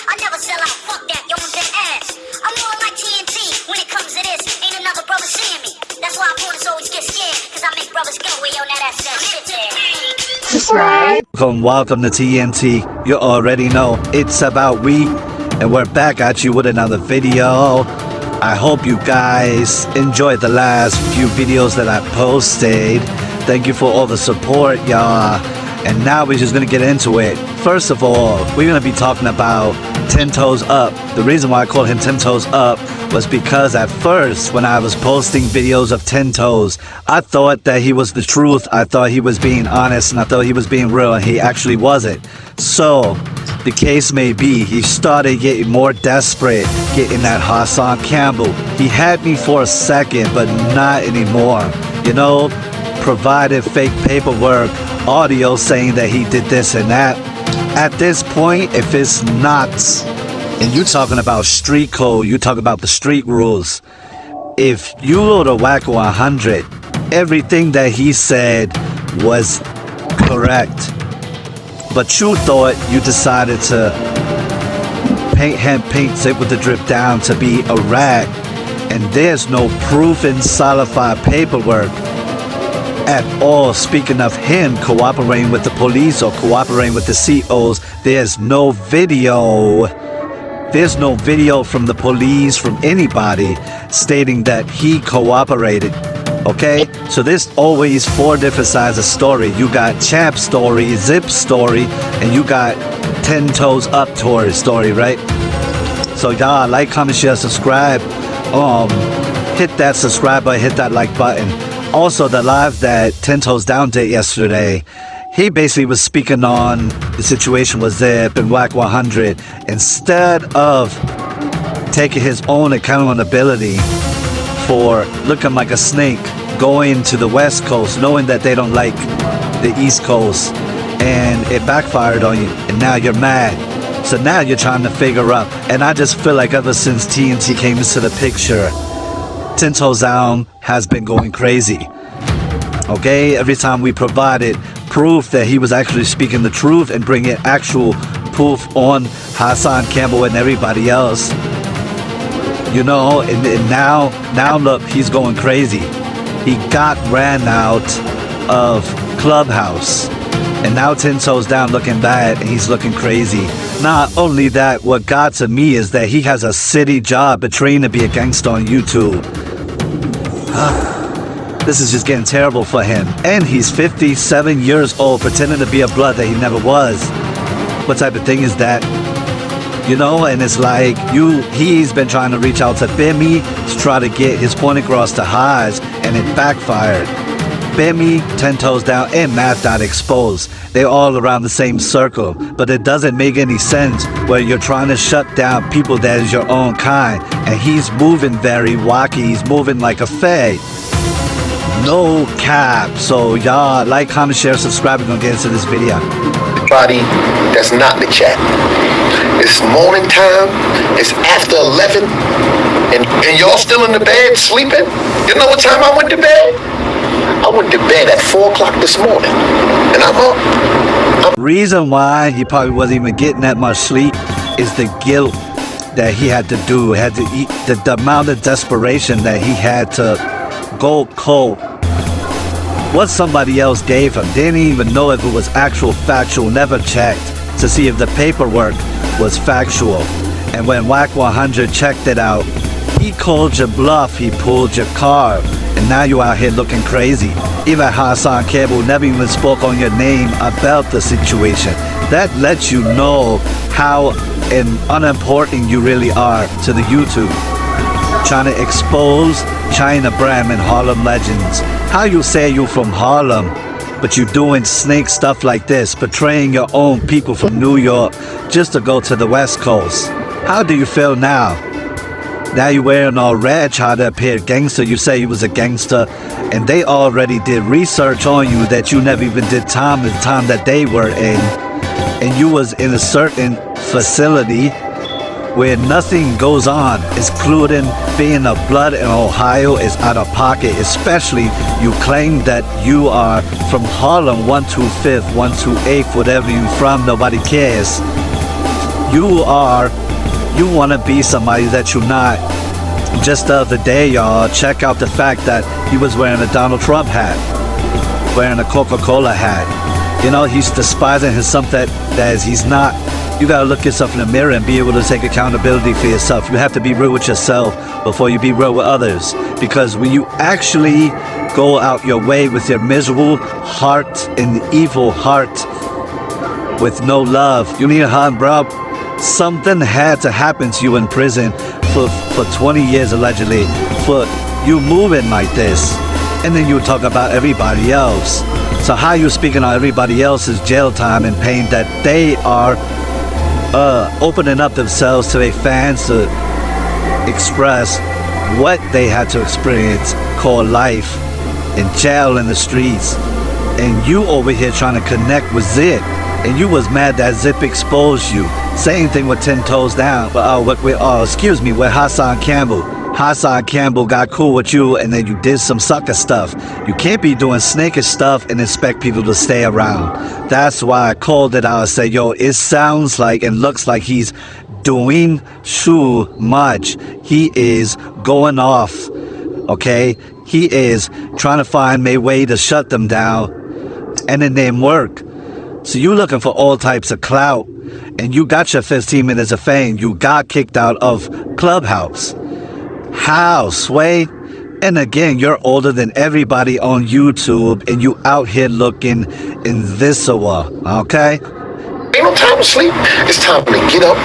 I never sell out, fuck that, yo, I'm dead ass. I'm more like TNT when it comes to this. Ain't another brother seeing me. That's why opponents always get scared, cause I make brothers go away on that ass shit there. Subscribe. Welcome to TNT. You already know it's about we, and we're back at you with another video. I hope you guys enjoyed the last few videos that I posted. Thank you for all the support, y'all. And now we're just gonna get into it. First of all, we're gonna be talking about 10 Toes Up. The reason why I called him 10 Toes Up was because at first, when I was posting videos of 10 Toes, I thought that he was the truth. I thought he was being honest, and I thought he was being real, and he actually wasn't. So, the case may be, he started getting more desperate, getting that HassanCampbell. He had me for a second, but not anymore. You know, provided fake paperwork, audio saying that he did this and that. At this point, if it's not, and you talking about street code, you talk about the street rules. If you go to Whack 100, everything that he said was correct. But you thought you decided to paint it with the drip down to be a rat, and there's no proof in solidified paperwork at all. Speaking of him cooperating with the police or cooperating with the COs, there's no video. There's no video from the police, from anybody stating that he cooperated. Okay, so there's always four different sides of story. You got Champ story, Zip story, and you got 10 Toes Up tour story, right? So y'all like, comment, share, subscribe. Hit that subscribe button, hit that like button. Also, the live that 10 Toes Down did yesterday, he basically was speaking on the situation with Zip and Whack 100. Instead of taking his own accountability for looking like a snake, going to the West Coast, knowing that they don't like the East Coast, and it backfired on you, and now you're mad. So now you're trying to figure out, and I just feel like ever since TNT came into the picture, 10 Toes Down has been going crazy. Okay, every time we provided proof that he was actually speaking the truth and bringing actual proof on HassanCampbell and everybody else, you know, and now look, he's going crazy. He got ran out of Clubhouse, and now 10 Toes Down looking bad, and he's looking crazy. Not only that, what got to me is that he has a city job betraying to be a gangster on YouTube. This is just getting terrible for him. And he's 57 years old, pretending to be a blood that he never was. What type of thing is that? You know, and it's like, he's been trying to reach out to Bimmy to try to get his point across to Haj, and it backfired. Bimmy, 10 Toes Down, and Math.Exposed. They're all around the same circle, but it doesn't make any sense where you're trying to shut down people that is your own kind, and he's moving very wacky, he's moving like a fag. No cap. So y'all like, comment, share, subscribe. We're gonna get into this video. Everybody that's not in the chat. It's morning time, it's after 11, and y'all still in the bed sleeping? You know what time I went to bed? I went to bed at 4 o'clock this morning, and I'm up. Reason why he probably wasn't even getting that much sleep is the guilt that he had to do, had to eat, the amount of desperation that he had to go cold. What somebody else gave him, didn't even know if it was actual factual, never checked to see if the paperwork was factual. And when Whack 100 checked it out, he called your bluff, he pulled your card, and now you out here looking crazy. Even HassanCampbell never even spoke on your name about the situation. That lets you know how unimportant you really are to the YouTube. Trying to expose China Bram and Harlem Legends. How you say you from Harlem, but you doing snake stuff like this, betraying your own people from New York just to go to the West Coast. How do you feel now? Now you wearing all red, trying to appear gangster. You say you was a gangster, and they already did research on you that you never even did time the time that they were in, and you was in a certain facility where nothing goes on, including being a blood in Ohio is out of pocket, especially you claim that you are from Harlem, 125th, 128th, whatever you from, nobody cares. You want to be somebody that you're not. Just the other day, y'all, check out the fact that he was wearing a Donald Trump hat, wearing a Coca-Cola hat. You know, he's despising himself that he's not. You gotta look yourself in the mirror and be able to take accountability for yourself. You have to be real with yourself before you be real with others. Because when you actually go out your way with your miserable heart and evil heart with no love, you need a hug, bro. Something had to happen to you in prison for 20 years allegedly for you moving like this. And then you talk about everybody else. So how you speaking on everybody else's jail time and pain that they are opening up themselves to their fans to express what they had to experience called life in jail in the streets, and you over here trying to connect with Zip, and you was mad that Zip exposed you. Same thing with 10 Toes Down, but with HassanCampbell. HassanCampbell got cool with you, and then you did some sucker stuff. You can't be doing snakish stuff and expect people to stay around. That's why I called it out and said, yo, it sounds like and looks like he's doing too much. He is going off, okay? He is trying to find a way to shut them down, and it didn't work. So you looking for all types of clout, and you got your 15 minutes of fame. You got kicked out of Clubhouse. How, Sway? And again, you're older than everybody on YouTube, and you out here looking invisible, okay? Ain't no time to sleep. It's time to get up,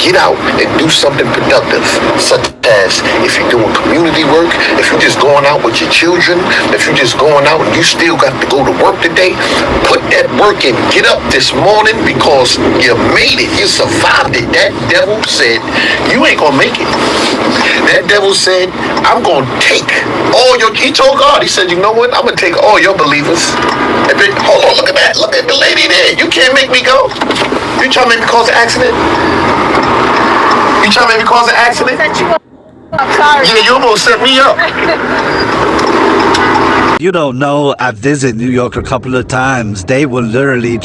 get out, and do something productive. Such as if you're doing community work, if you're just going out with your children, if you're just going out and you still got to go to work today, put that work in. Get up this morning because you made it. You survived it. That devil said, you ain't gonna make it. That devil said, I'm gonna take all your, he told God, he said, you know what? I'm gonna take all your believers. And then, hold on, look at that. Look at the lady there. You can't make me go. You trying to make me cause an accident? You trying to make me cause an accident? I'm sorry. Yeah, you almost set me up. You don't know, I visited New York a couple of times. They will literally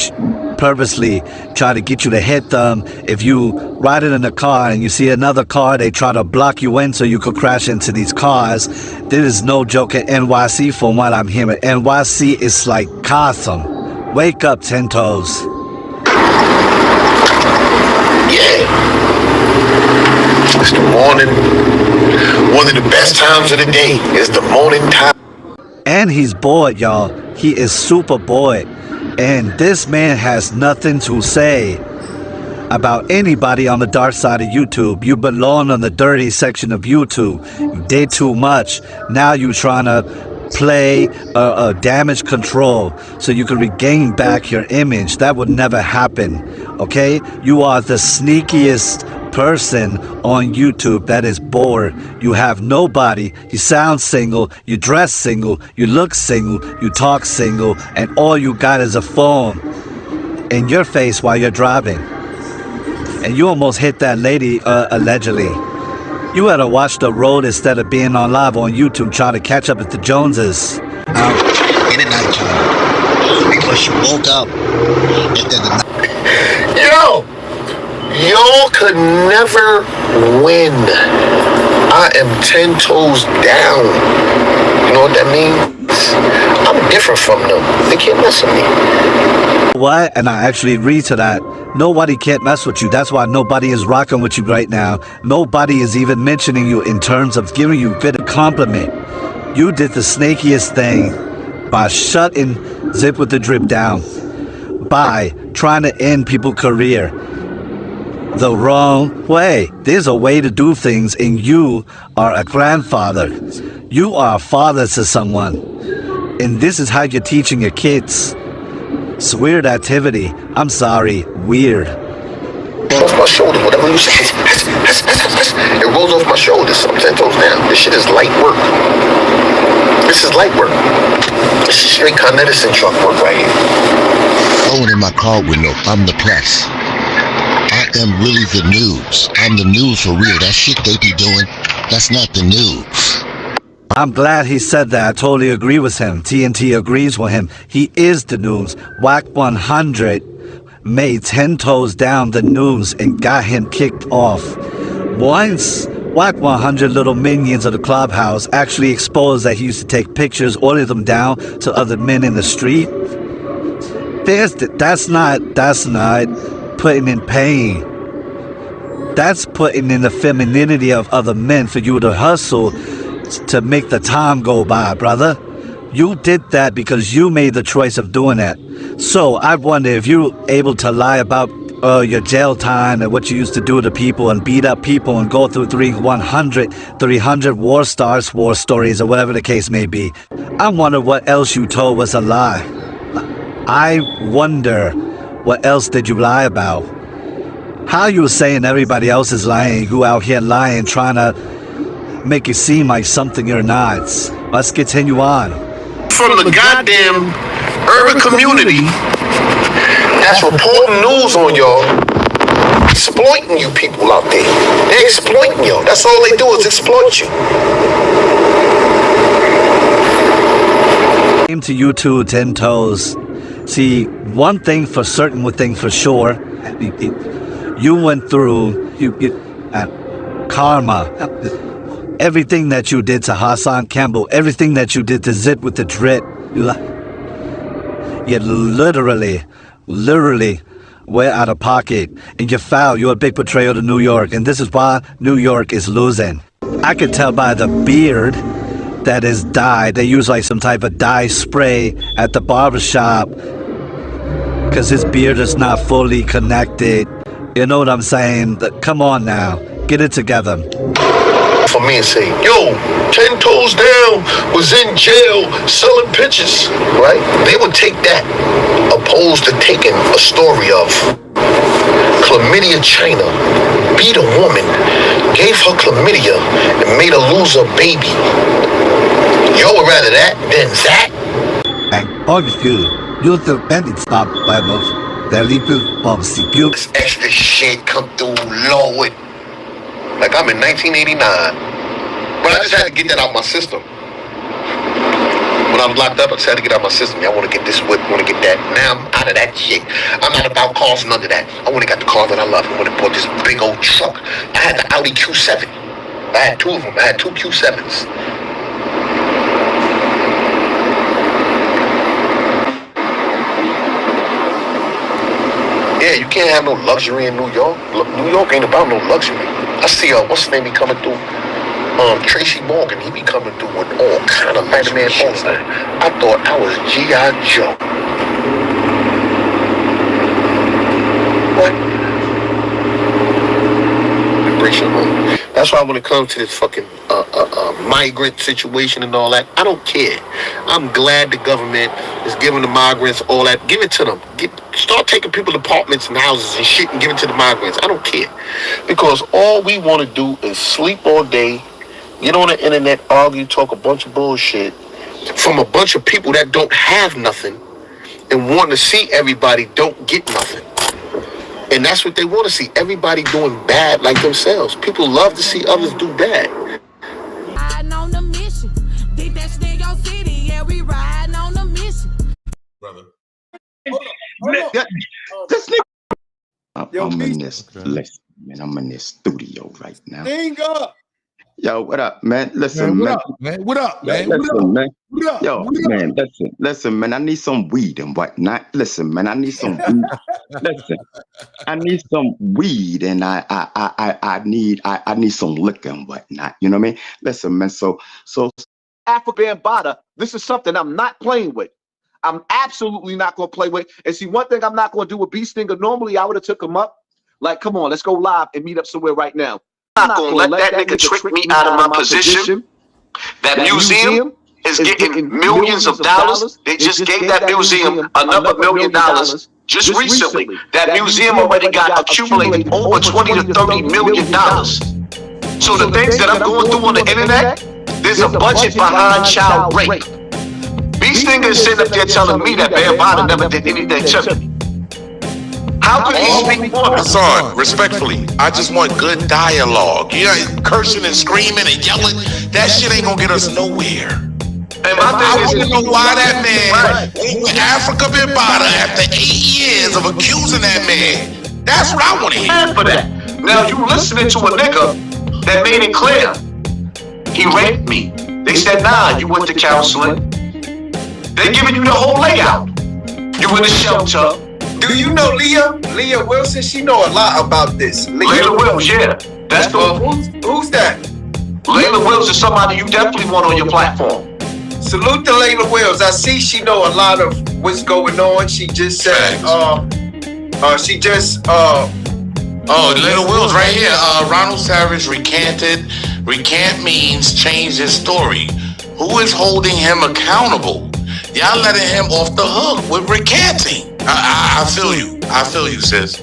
purposely try to get you to hit them. If you ride it in a car and you see another car, they try to block you in so you could crash into these cars. There is no joke at NYC from what I'm hearing. NYC is like Gotham. Wake up, 10 Toes. Yeah. It's the morning. One of the best times of the day is the morning time. And he's bored, y'all. He is super bored. And this man has nothing to say about anybody on the dark side of YouTube. You belong on the dirty section of YouTube. You did too much. Now you trying to play damage control so you can regain back your image. That would never happen, okay? You are the sneakiest person on YouTube that is bored. You have nobody. You sound single. You dress single. You look single. You talk single. And all you got is a phone in your face while you're driving. And you almost hit that lady, allegedly. You had to watch the road instead of being on live on YouTube trying to catch up with the Joneses. In the nighttime, because you woke up and then the night. Yo! Y'all could never win. I am 10 toes down. You know what that means? I'm different from them. They can't mess with me. What? And I actually agree to that. Nobody can't mess with you. That's why nobody is rocking with you right now. Nobody is even mentioning you in terms of giving you a bit of compliment. You did the snakiest thing by shutting Zip with the Drip down, by trying to end people's career the wrong way. There's a way to do things, and you are a grandfather. You are a father to someone, and this is how you're teaching your kids. It's weird activity. I'm sorry, weird. Off my shoulder, whatever you say. It rolls off my shoulders. I'm 10 toes down. This shit is light work. This is light work. This is straight Con Edison truck work right here. No one in my car would know I'm the press. I am really the news. I'm the news for real. That shit they be doing, that's not the news. I'm glad he said that. I totally agree with him. TNT agrees with him. He is the news. Whack 100 made 10 Toes Down the news and got him kicked off. Once Whack 100 little minions of the clubhouse actually exposed that he used to take pictures, order them down to other men in the street. That's not putting in pain. That's putting in the femininity of other men for you to hustle to make the time go by, brother. You did that because you made the choice of doing that. So I wonder if you're able to lie about your jail time and what you used to do to people and beat up people and go through 300 war stories or whatever the case may be. I wonder what else you told was a lie. I wonder what else did you lie about? How you saying everybody else is lying, you out here lying, trying to make it seem like something you're not. Let's continue on. From the goddamn urban community that's reporting news on y'all, exploiting you people out there. They're exploiting y'all. That's all they do is exploit you. Came to you too, 10 Toes. See, one thing for certain, one thing for sure, you went through karma. Everything that you did to HassanCampbell, everything that you did to Zit with the Drit, you literally went out of pocket. And you foul. You're a big betrayal to New York. And this is why New York is losing. I could tell by the beard that is dyed. They use like some type of dye spray at the barbershop because his beard is not fully connected. You know what I'm saying? Come on now. Get it together. For me and say, yo, 10 Toes Down was in jail selling pictures, right? They would take that opposed to taking a story of chlamydia China beat a woman, gave her chlamydia, and made her lose her baby. Yo would rather that than that? You the bandit stop by both. They're legal policy. This extra shit come through Lord. Like I'm in 1989. But I just had to get that out my system. When I was locked up, I just had to get out my system. I want to get this whip, I want to get that. Now I'm out of that shit. I'm not about cars, none of that. I want to got the car that I love. I want to bought this big old truck. I had the Audi Q7. I had two of them. I had two Q7s. Yeah, you can't have no luxury in New York. New York ain't about no luxury. I see what's his name be coming through? Tracy Morgan, he be coming through with all kind of Spider-Man shit. I thought I was G.I. Joe. What? Embrace your home. That's why when it comes to this fucking migrant situation and all that, I don't care. I'm glad the government is giving the migrants all that. Give it to them. Start taking people apartments and houses and shit and give it to the migrants. I don't care. Because all we want to do is sleep all day, get on the internet, argue, talk a bunch of bullshit from a bunch of people that don't have nothing and want to see everybody don't get nothing. And that's what they want to see. Everybody doing bad like themselves. People love to see others do bad. Riding on the mission. Think that shit in your city. Yeah, we riding on the mission. Brother. This nigga. I'm in this. Listen, man, I'm in this studio right now. Sing up. Yo, what up, man? Listen, man. What up, man? Listen, man. Yo, man, listen, man. I need some weed and whatnot. Listen, man, I need some weed. Listen, I need some weed and I need some liquor and whatnot. You know what I mean? Listen, man. So African Bada, this is something I'm not playing with. I'm absolutely not gonna play with. And see, one thing I'm not gonna do with B Stinger. Normally, I would have took him up. Like, come on, let's go live and meet up somewhere right now. I'm not gonna let that nigga trick me out of my position. That museum is getting millions of dollars. They just gave that museum another $1 million just recently. That museum already got accumulated over $20 to $30 million. So the things that I'm going through on the internet, there's a budget behind child rape. B Stinger is sitting up there telling me that Bear Bada never did anything to me. How could he speak for me? Hassan, respectfully, I just want good dialogue. You know, cursing and screaming and yelling, that shit ain't gonna get us nowhere. And my thing I is, want to know why that man went with Africa Bambaataa after 8 years of accusing that man. That's what I want to hear. for that. Now you listening to a nigga that made it clear he raped me. They said, nah, you went to counseling. They giving you the whole layout. You in the shelter. Do you know Leah Wilson? She know a lot about this. Layla Wills, yeah. That's the who's that? Layla Wills is somebody you definitely want on your platform. Salute to Layla Wills. I see she know a lot of what's going on. She just said, Layla Wills right here. RonSavage recanted. Recant means change his story. Who is holding him accountable? Y'all letting him off the hook with recanting. I feel you. I feel you, sis.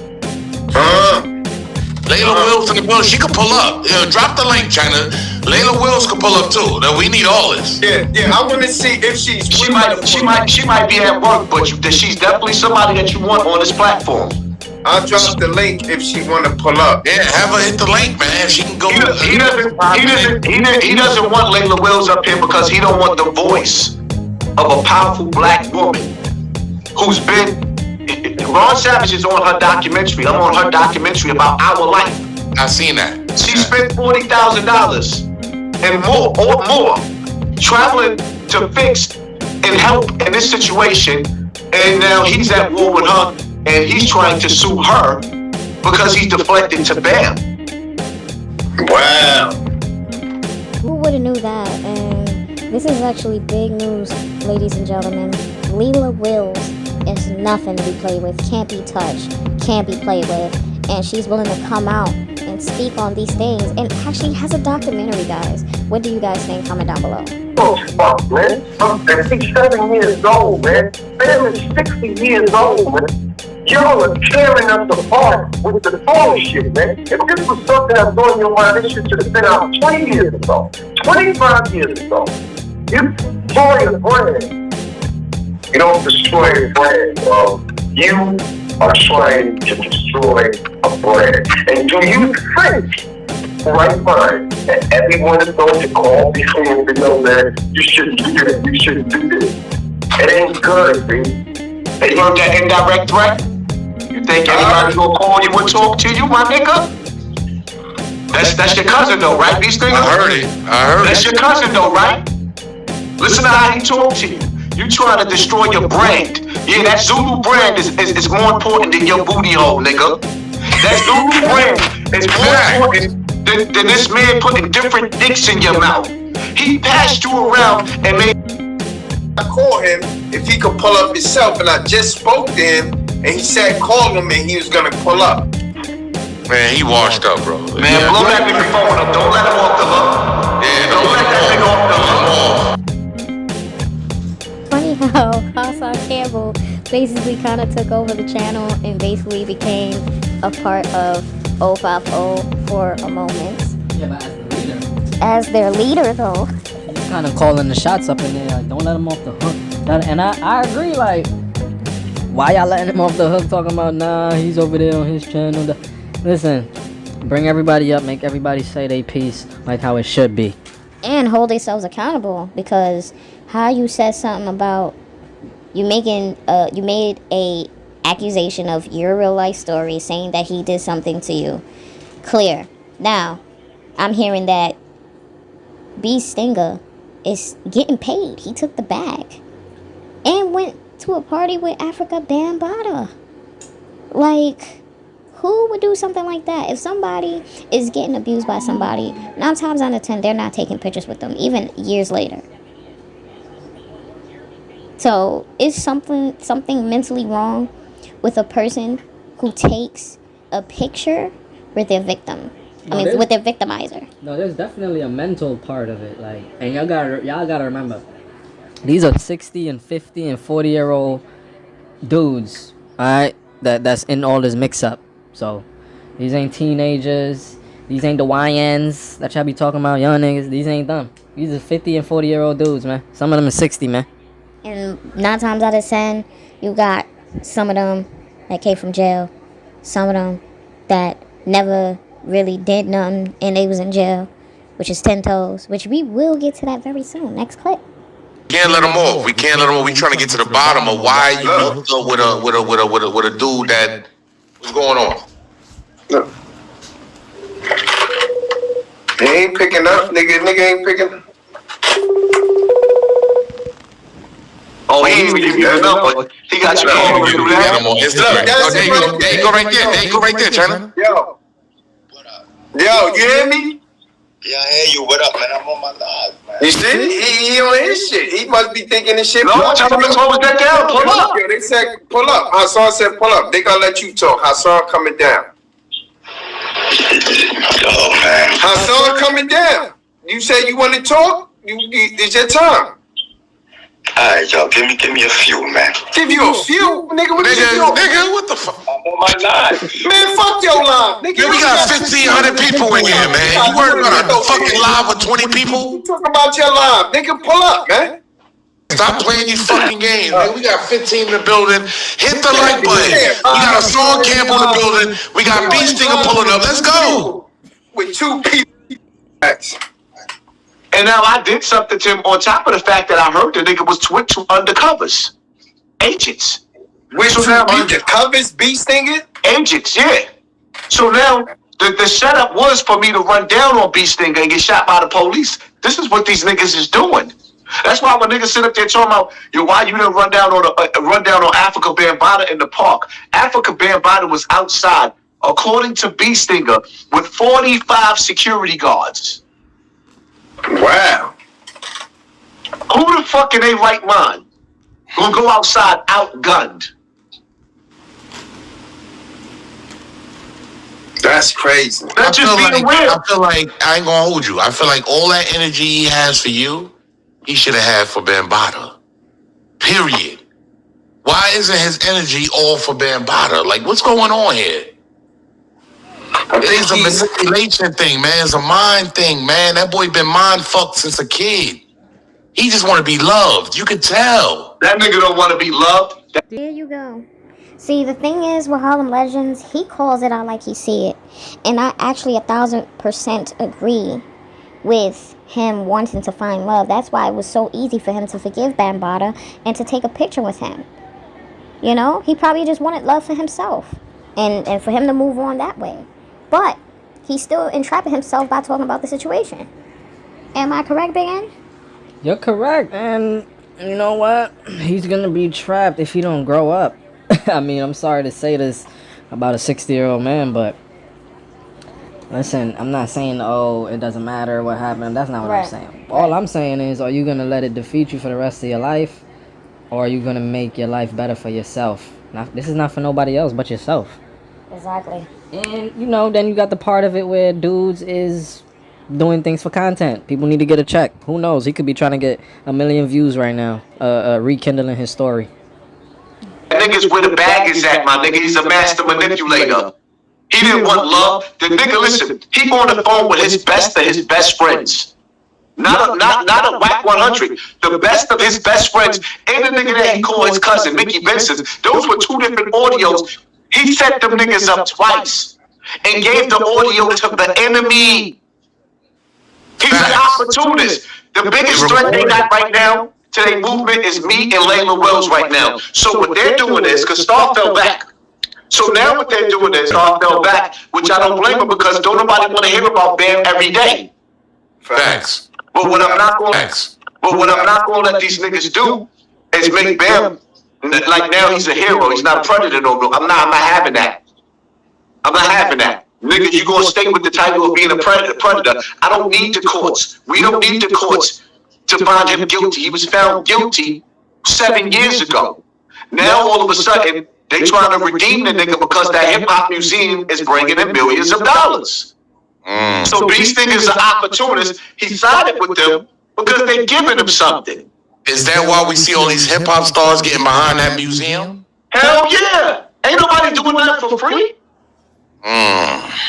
Layla Wills in the building. She could pull up. Drop the link, China. Layla Wills could pull up too. Now we need all this. Yeah. I want to see if she's. She might be at work, but she's definitely somebody that you want on this platform. I'll drop the link if she want to pull up. Yeah, have her hit the link, man. She can go. He doesn't want Layla Wills up here because he don't want the voice of a powerful black woman who's been. RonSavage is on her documentary. I'm on her documentary about our life. I seen that. She spent $40,000 and more traveling to fix and help in this situation, and now he's at war with her, and he's trying to sue her because he's deflected to BAM. Wow. Who would have knew that? And this is actually big news, ladies and gentlemen. Layla Wills is nothing to be played with, can't be touched, can't be played with, and she's willing to come out and speak on these things, and actually has a documentary, guys. What do you guys think? Comment down below. Oh, fuck, man. I'm 57 years old, man. Sam is 60 years old, man. Y'all are tearing us apart with the bullshit, man. If this was something that was on your mind, this shit should have been out 20 years ago, 25 years ago. You destroy a brand. You don't destroy a brand, bro. You are trying to destroy a brand. And do you think, right mind, that everyone is going to call before you know that you shouldn't do this, you shouldn't do this? It ain't good, man. Hey, you heard that indirect threat? You think anybody's gonna call you and talk to you, my nigga? That's your cousin though, right, these things? I heard it. That's your cousin though, right? Listen to how he talks to you. You trying to destroy your brand. Yeah, that Zulu brand is more important than your booty hole, nigga. That Zulu brand is more important than this man putting different dicks in your mouth. He passed you around and made. I called him if he could pull up himself, and I just spoke to him, and he said call him and he was gonna pull up. Man, he washed up, bro. Man, blow that nigga phone up. Don't let him off the hook. Yeah, don't let that nigga off the hook. Funny how HassanCampbell basically kind of took over the channel and basically became a part of 050 for a moment. Yeah, but as the leader. As their leader, though. He's kind of calling the shots up in there. Like, don't let him off the hook. And I agree, like, why y'all letting him off the hook talking about, nah, he's over there on his channel. Listen, bring everybody up, make everybody say their piece like how it should be. And hold themselves accountable, because how you said something about you made a accusation of your real life story saying that he did something to you. Clear. Now, I'm hearing that B Stinger is getting paid. He took the bag and went to a party with Africa Bambaataa. Like, who would do something like that? If somebody is getting abused by somebody, 9 times out of 10, they're not taking pictures with them, even years later. So, is something mentally wrong with a person who takes a picture with their victim? With their victimizer. No, there's definitely a mental part of it. Like, and y'all gotta remember, these are 60 and 50 and 40-year-old dudes, alright, that's in all this mix-up. So, these ain't teenagers. These ain't the YNs that y'all be talking about, young niggas. These ain't them. These are 50 and 40-year-old dudes, man. Some of them are 60, man. And 9 times out of 10, you got some of them that came from jail. Some of them that never really did nothing and they was in jail, which is 10 toes, which we will get to that very soon. Next clip. Can't let him off. We can't let him off. We trying to get to the bottom of why you hooked up with a dude that. What's going on? Look. He ain't picking up, nigga. Nigga ain't picking up. Oh, he ain't even give you that number. He got your call through that. There you go right there. There you go right there, Turner. Yo, you hear me? Yeah, I hear you. What up, man? I'm on my live, man. You see? He on his shit. He must be thinking this shit. No, tell him to close that down. Pull up. Yo, they said pull up. Hassan said pull up. They gonna let you talk. Hassan coming down. Oh, man. Hassan coming down. You said you want to talk? It's your time. All right, y'all. Give me a few, man. Give you a few? Nigga, what the fuck? I'm on my live. Man, fuck your live. Nigga, we got 1,500 people in here, man. You worried about a fucking live with 20 people? You talking about your live. Nigga, pull up, man. Stop playing these fucking games, man. We got 15 in the building. Hit the like button. We got HassanCampbell in the building. We got Beast Stinger pulling up. Let's go. With 2 people. And now I did something to him on top of the fact that I heard the nigga was with 2 undercovers. Agents. With 2 undercovers, Beast Stinger? Agents, yeah. So now the setup was for me to run down on Beast Stinger and get shot by the police. This is what these niggas is doing. That's why when niggas sit up there talking about, yo, why you didn't run down on Africa Bambaataa in the park? Africa Bambaataa was outside, according to Beast Stinger, with 45 security guards. Wow. Who the fuck in their right mind gonna go outside outgunned? That's crazy. That's just being real. I feel like, I ain't gonna hold you. I feel like all that energy he has for you, he should have had for Bambaataa. Period. Why isn't his energy all for Bambaataa? Like, what's going on here? It's a manipulation thing, man. It's a mind thing, man. That boy been mind fucked since a kid. He just want to be loved. You can tell. That nigga don't want to be loved. There you go. See, the thing is with Harlem Legends, he calls it out like he see it. And I actually 1,000% agree with him wanting to find love. That's why it was so easy for him to forgive Bambaataa and to take a picture with him. You know, he probably just wanted love for himself and for him to move on that way. But he's still entrapping himself by talking about the situation. Am I correct, Big N? You're correct, and you know what? He's gonna be trapped if he don't grow up. I mean, I'm sorry to say this about a 60-year-old man, but listen, I'm not saying, oh, it doesn't matter what happened. That's not what I'm saying. All I'm saying is, are you gonna let it defeat you for the rest of your life, or are you gonna make your life better for yourself? This is not for nobody else but yourself. Exactly. And, you know, then you got the part of it where dudes is doing things for content. People need to get a check. Who knows? He could be trying to get 1 million views right now, rekindling his story. Niggas where the bag is at, my nigga. He's a master manipulator. He didn't want love. The nigga, listen, he on the phone with his best of his best friends. Not a whack 100. The best of his best friends. And the nigga that he called his cousin, Mickey Benson. Those were 2 different audios. He set them niggas up twice and gave the audio to the enemy. He's an opportunist. The biggest threat they got right now to their movement is me and Layla Wells right now. So what they're doing is, because Star fell back. So now what they're doing is Star fell back, which I don't blame them because don't nobody want to hear about Bam every day. Facts. But what I'm not going to let these niggas do is make Bam like now he's a hero. He's not a predator no more. I'm not having that. I'm not having that. Nigga, you gonna stay with the title of being a predator. I don't need the courts. We don't need the courts to find him guilty. He was found guilty 7 years ago. Now all of a sudden they trying to redeem the nigga because that hip hop museum is bringing in millions of dollars. So Beast Stinger's an opportunist. He sided with them because they giving him something. Is that why we see all these hip hop stars getting behind that museum? Hell yeah! Ain't nobody doing that for free.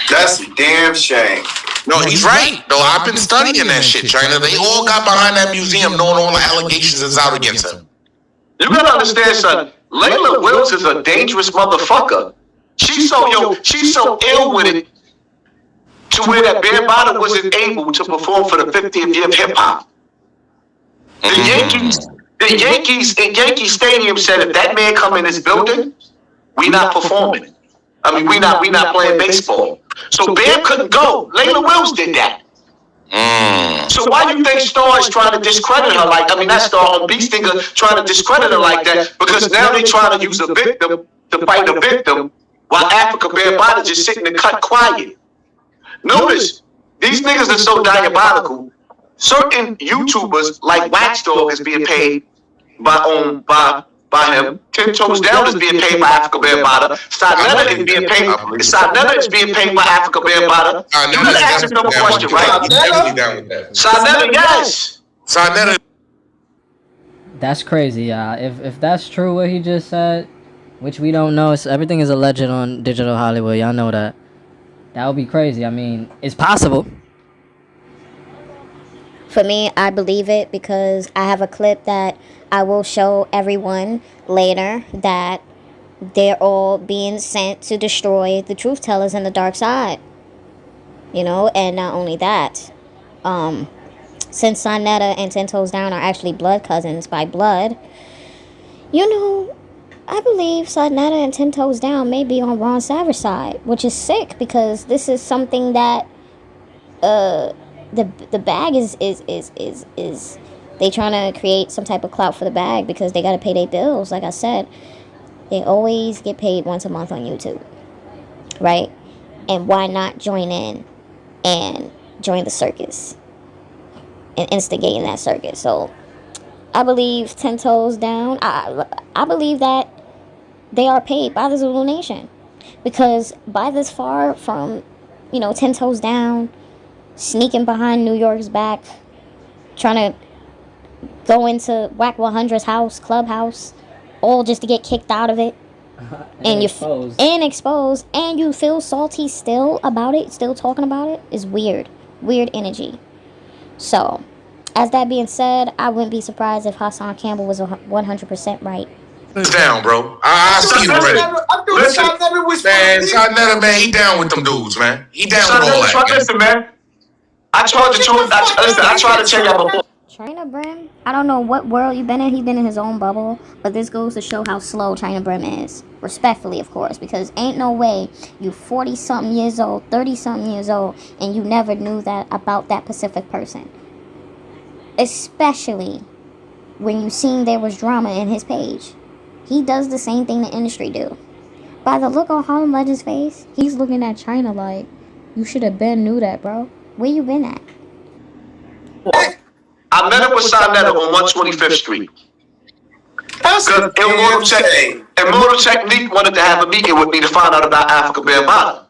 That's a damn shame. No, he's right. Though I've been studying that shit, China. They all got behind that museum knowing all the allegations that's out against him. You gotta understand, son. Layla Wills is a dangerous motherfucker. She's so ill with it to where that Bambaataa wasn't able to perform for the 50th year of hip hop. The Yankees The Yankees in Yankee Stadium said if that man come in this building, we not performing. I mean, we not playing baseball. So Bam couldn't go. Layla Wills did that. So why do you think Star is trying to discredit her like? I mean, that Star on Beastinger trying to discredit her like that because now they trying to use a victim to fight a victim while Africa Bambaataa just sitting in the cut quiet. Notice these niggas are so diabolical. Certain YouTubers like Waxdog is being paid by him. 10 Toes Down is being paid by Africa Bambaataa. Saneter is being paid. Saneter is being paid by Africa Bambaataa. You gotta ask yourself a question, right? Saneter, yes. Saneter. That's crazy, y'all. If that's true what he just said, which we don't know, everything is alleged on Digital Hollywood. Y'all know that. That would be crazy. I mean, it's possible. For me, I believe it because I have a clip that I will show everyone later that they're all being sent to destroy the truth tellers in the dark side. You know, and not only that, since Saneter and 10 Toes Down are actually blood cousins by blood, you know, I believe Saneter and 10 Toes Down may be on RonSavage side, which is sick because this is something that the bag is they trying to create some type of clout for the bag because they got to pay their bills. Like I said, they always get paid once a month on YouTube, right? And why not join in and join the circus and instigating that circus? So I believe 10 Toes Down, I believe that they are paid by the Zulu Nation because by this far from, 10 Toes Down sneaking behind New York's back, trying to go into Whack 100's clubhouse, all just to get kicked out of it, and exposed, and you feel salty still about it, still talking about it, is weird energy. So, as that being said, I wouldn't be surprised if HassanCampbell was 100% right. Down, bro. I see you ready. Saneter, man, he down with them dudes, man. He down with all that. Listen, man. I tried to check out before. China Brim, I don't know what world you've been in. He's been in his own bubble, but this goes to show how slow China Brim is. Respectfully, of course, because ain't no way you 40-something years old, 30-something years old, and you never knew that about that Pacific person. Especially when you seen there was drama in his page. He does the same thing the industry do. By the look on Harlem Legend's face, he's looking at China like, you should have been knew that, bro. Where you been at? I met up with Saneter on 125th Street. Because Immortal Technique wanted to have a meeting with me to find out about Africa Bambaataa.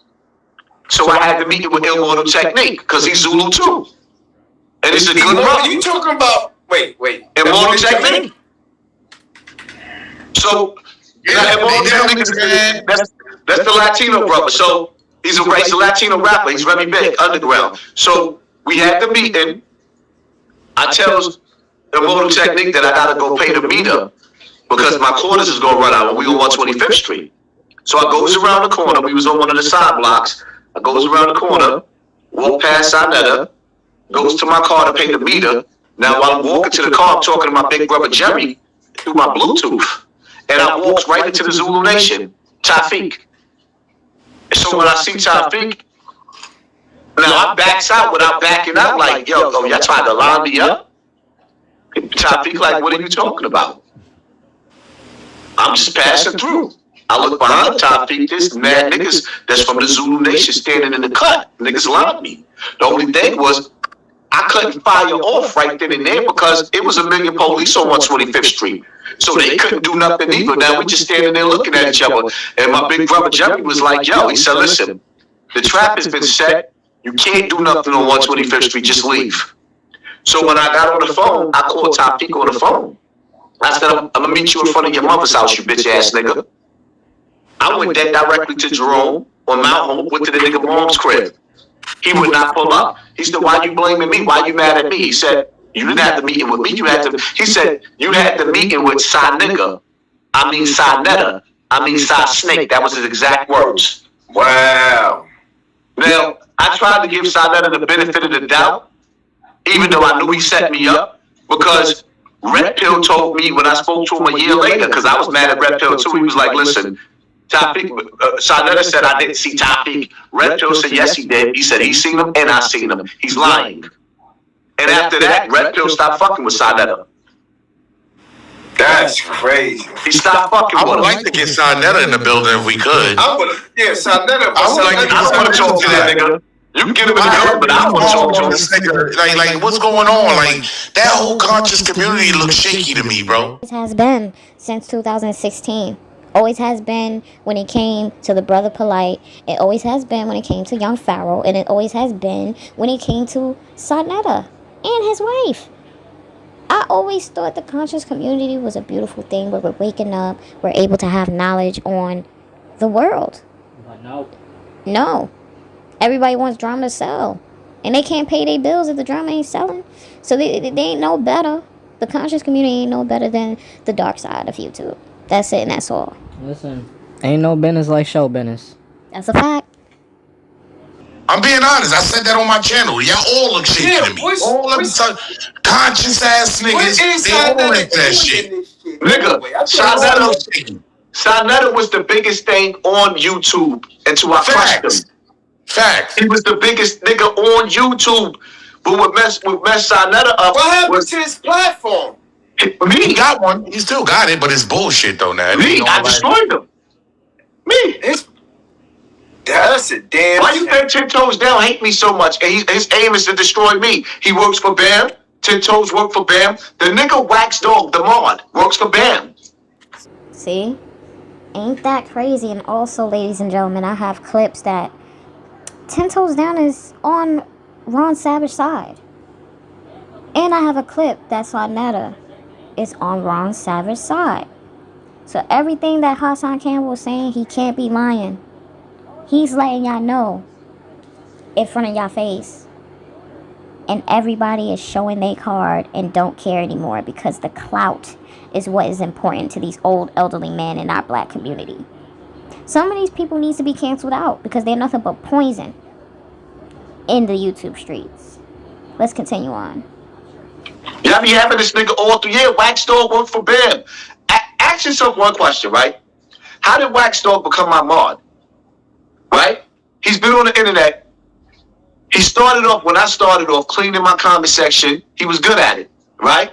So I had the meeting with Immortal Technique, because he's Zulu too. And it's a good brother. You talking about, wait. Immortal Technique. So, Immortal Technique is that's the Latino brother. So, he's a Latino rapper. He's very big, underground. So, we had the meeting. I tells Immortal Technique that I gotta go pay the meter because my quarters is gonna run out when we on 125th Street. So I goes around the corner. We was on one of the side blocks. I goes around the corner, walk past Saneter, goes to my car to pay the meter. Now while I'm walking to the car, I'm talking to my big brother Jerry through my Bluetooth. And I walks right into the Zulu Nation, Tafiq. And so when I see Tafiq, now I backs out without backing out like, y'all trying to line me up? Tafiq like, what are you talking about? I'm just passing through. I look behind Tafiq, this mad niggas that's from the Zulu Nation standing in the cut. Niggas lined me. The only thing was, I couldn't fire off right then and there because it was a million police on 125th Street. So they couldn't do nothing either. Now we just standing there looking at each other. And my big brother Jerry was like, he said, listen, the trap has been set. You can't do nothing on 125th Street, just leave. So when I got on the phone, I called Tafiq on the phone. I said, I'm gonna meet you in front of your mother's house, you bitch ass nigga. I went that directly to Jerome on Mount Hope, went to the nigga mom's crib. He would not pull up. He said, why you blaming me? Why you mad at me? He said, you didn't have the meeting with me. He said, you had the meeting with Saneter. Saneter. Snake. That was his exact words. Wow. Now, I tried to give Saneter the benefit of the doubt, even though I knew he set me up, because Red Pill told me when I spoke to him a year later, because I was mad at Red Pill too. He was like, listen, Tafik, Saneter said I didn't see Tafik. Red Pill said yes, he did. He said he's seen him and I seen him. He's lying. And after that, Red Pill stopped fucking with Saneter. That's crazy. He stopped fucking I with would him. like to get Saneter in the building if we could. Saneter. I would like to I want to talk to that nigga. You can get him in the building, but I want to talk to him. Like, what's going on? Like, that whole conscious community looks shaky to me, bro. It has been since 2016. Always has been when it came to the Brother Polite. It always has been when it came to Young Pharaoh. And it always has been when it came to Saneter and his wife. I always thought the conscious community was a beautiful thing where we're waking up, we're able to have knowledge on the world. But no. No. Everybody wants drama to sell. And they can't pay their bills if the drama ain't selling. So they ain't no better. The conscious community ain't no better than the dark side of YouTube. That's it and that's all. Listen, ain't no business like show business. That's a fact. I'm being honest. I said that on my channel. Y'all all look shaky to me. All of them conscious ass niggas. They all like that shit. Nigga, Saneter was the biggest thing on YouTube until I crushed him. Facts. He was the biggest nigga on YouTube. But what messed Saneter up? What happened to his platform? He got one. He still got it, but it's bullshit though now. I destroyed him. That's a damn. Why you think 10 Toes Down hate me so much? And his aim is to destroy me. He works for BAM. 10 Toes work for BAM. The nigga Wax Dog, the mod, works for BAM. See? Ain't that crazy? And also, ladies and gentlemen, I have clips that 10 Toes Down is on RonSavage's side. And I have a clip that Saneter is on RonSavage's side. So everything that HassanCampbell was saying, he can't be lying. He's letting y'all know in front of y'all face. And everybody is showing their card and don't care anymore because the clout is what is important to these old elderly men in our black community. Some of these people need to be canceled out because they're nothing but poison in the YouTube streets. Let's continue on. Y'all be having this nigga all through. Yeah, Wax Dog worked for BAM. Ask yourself one question, right? How did Wax Dog become my mod? Right? He's been on the internet. He started off, when I started off, cleaning my comment section. He was good at it, right?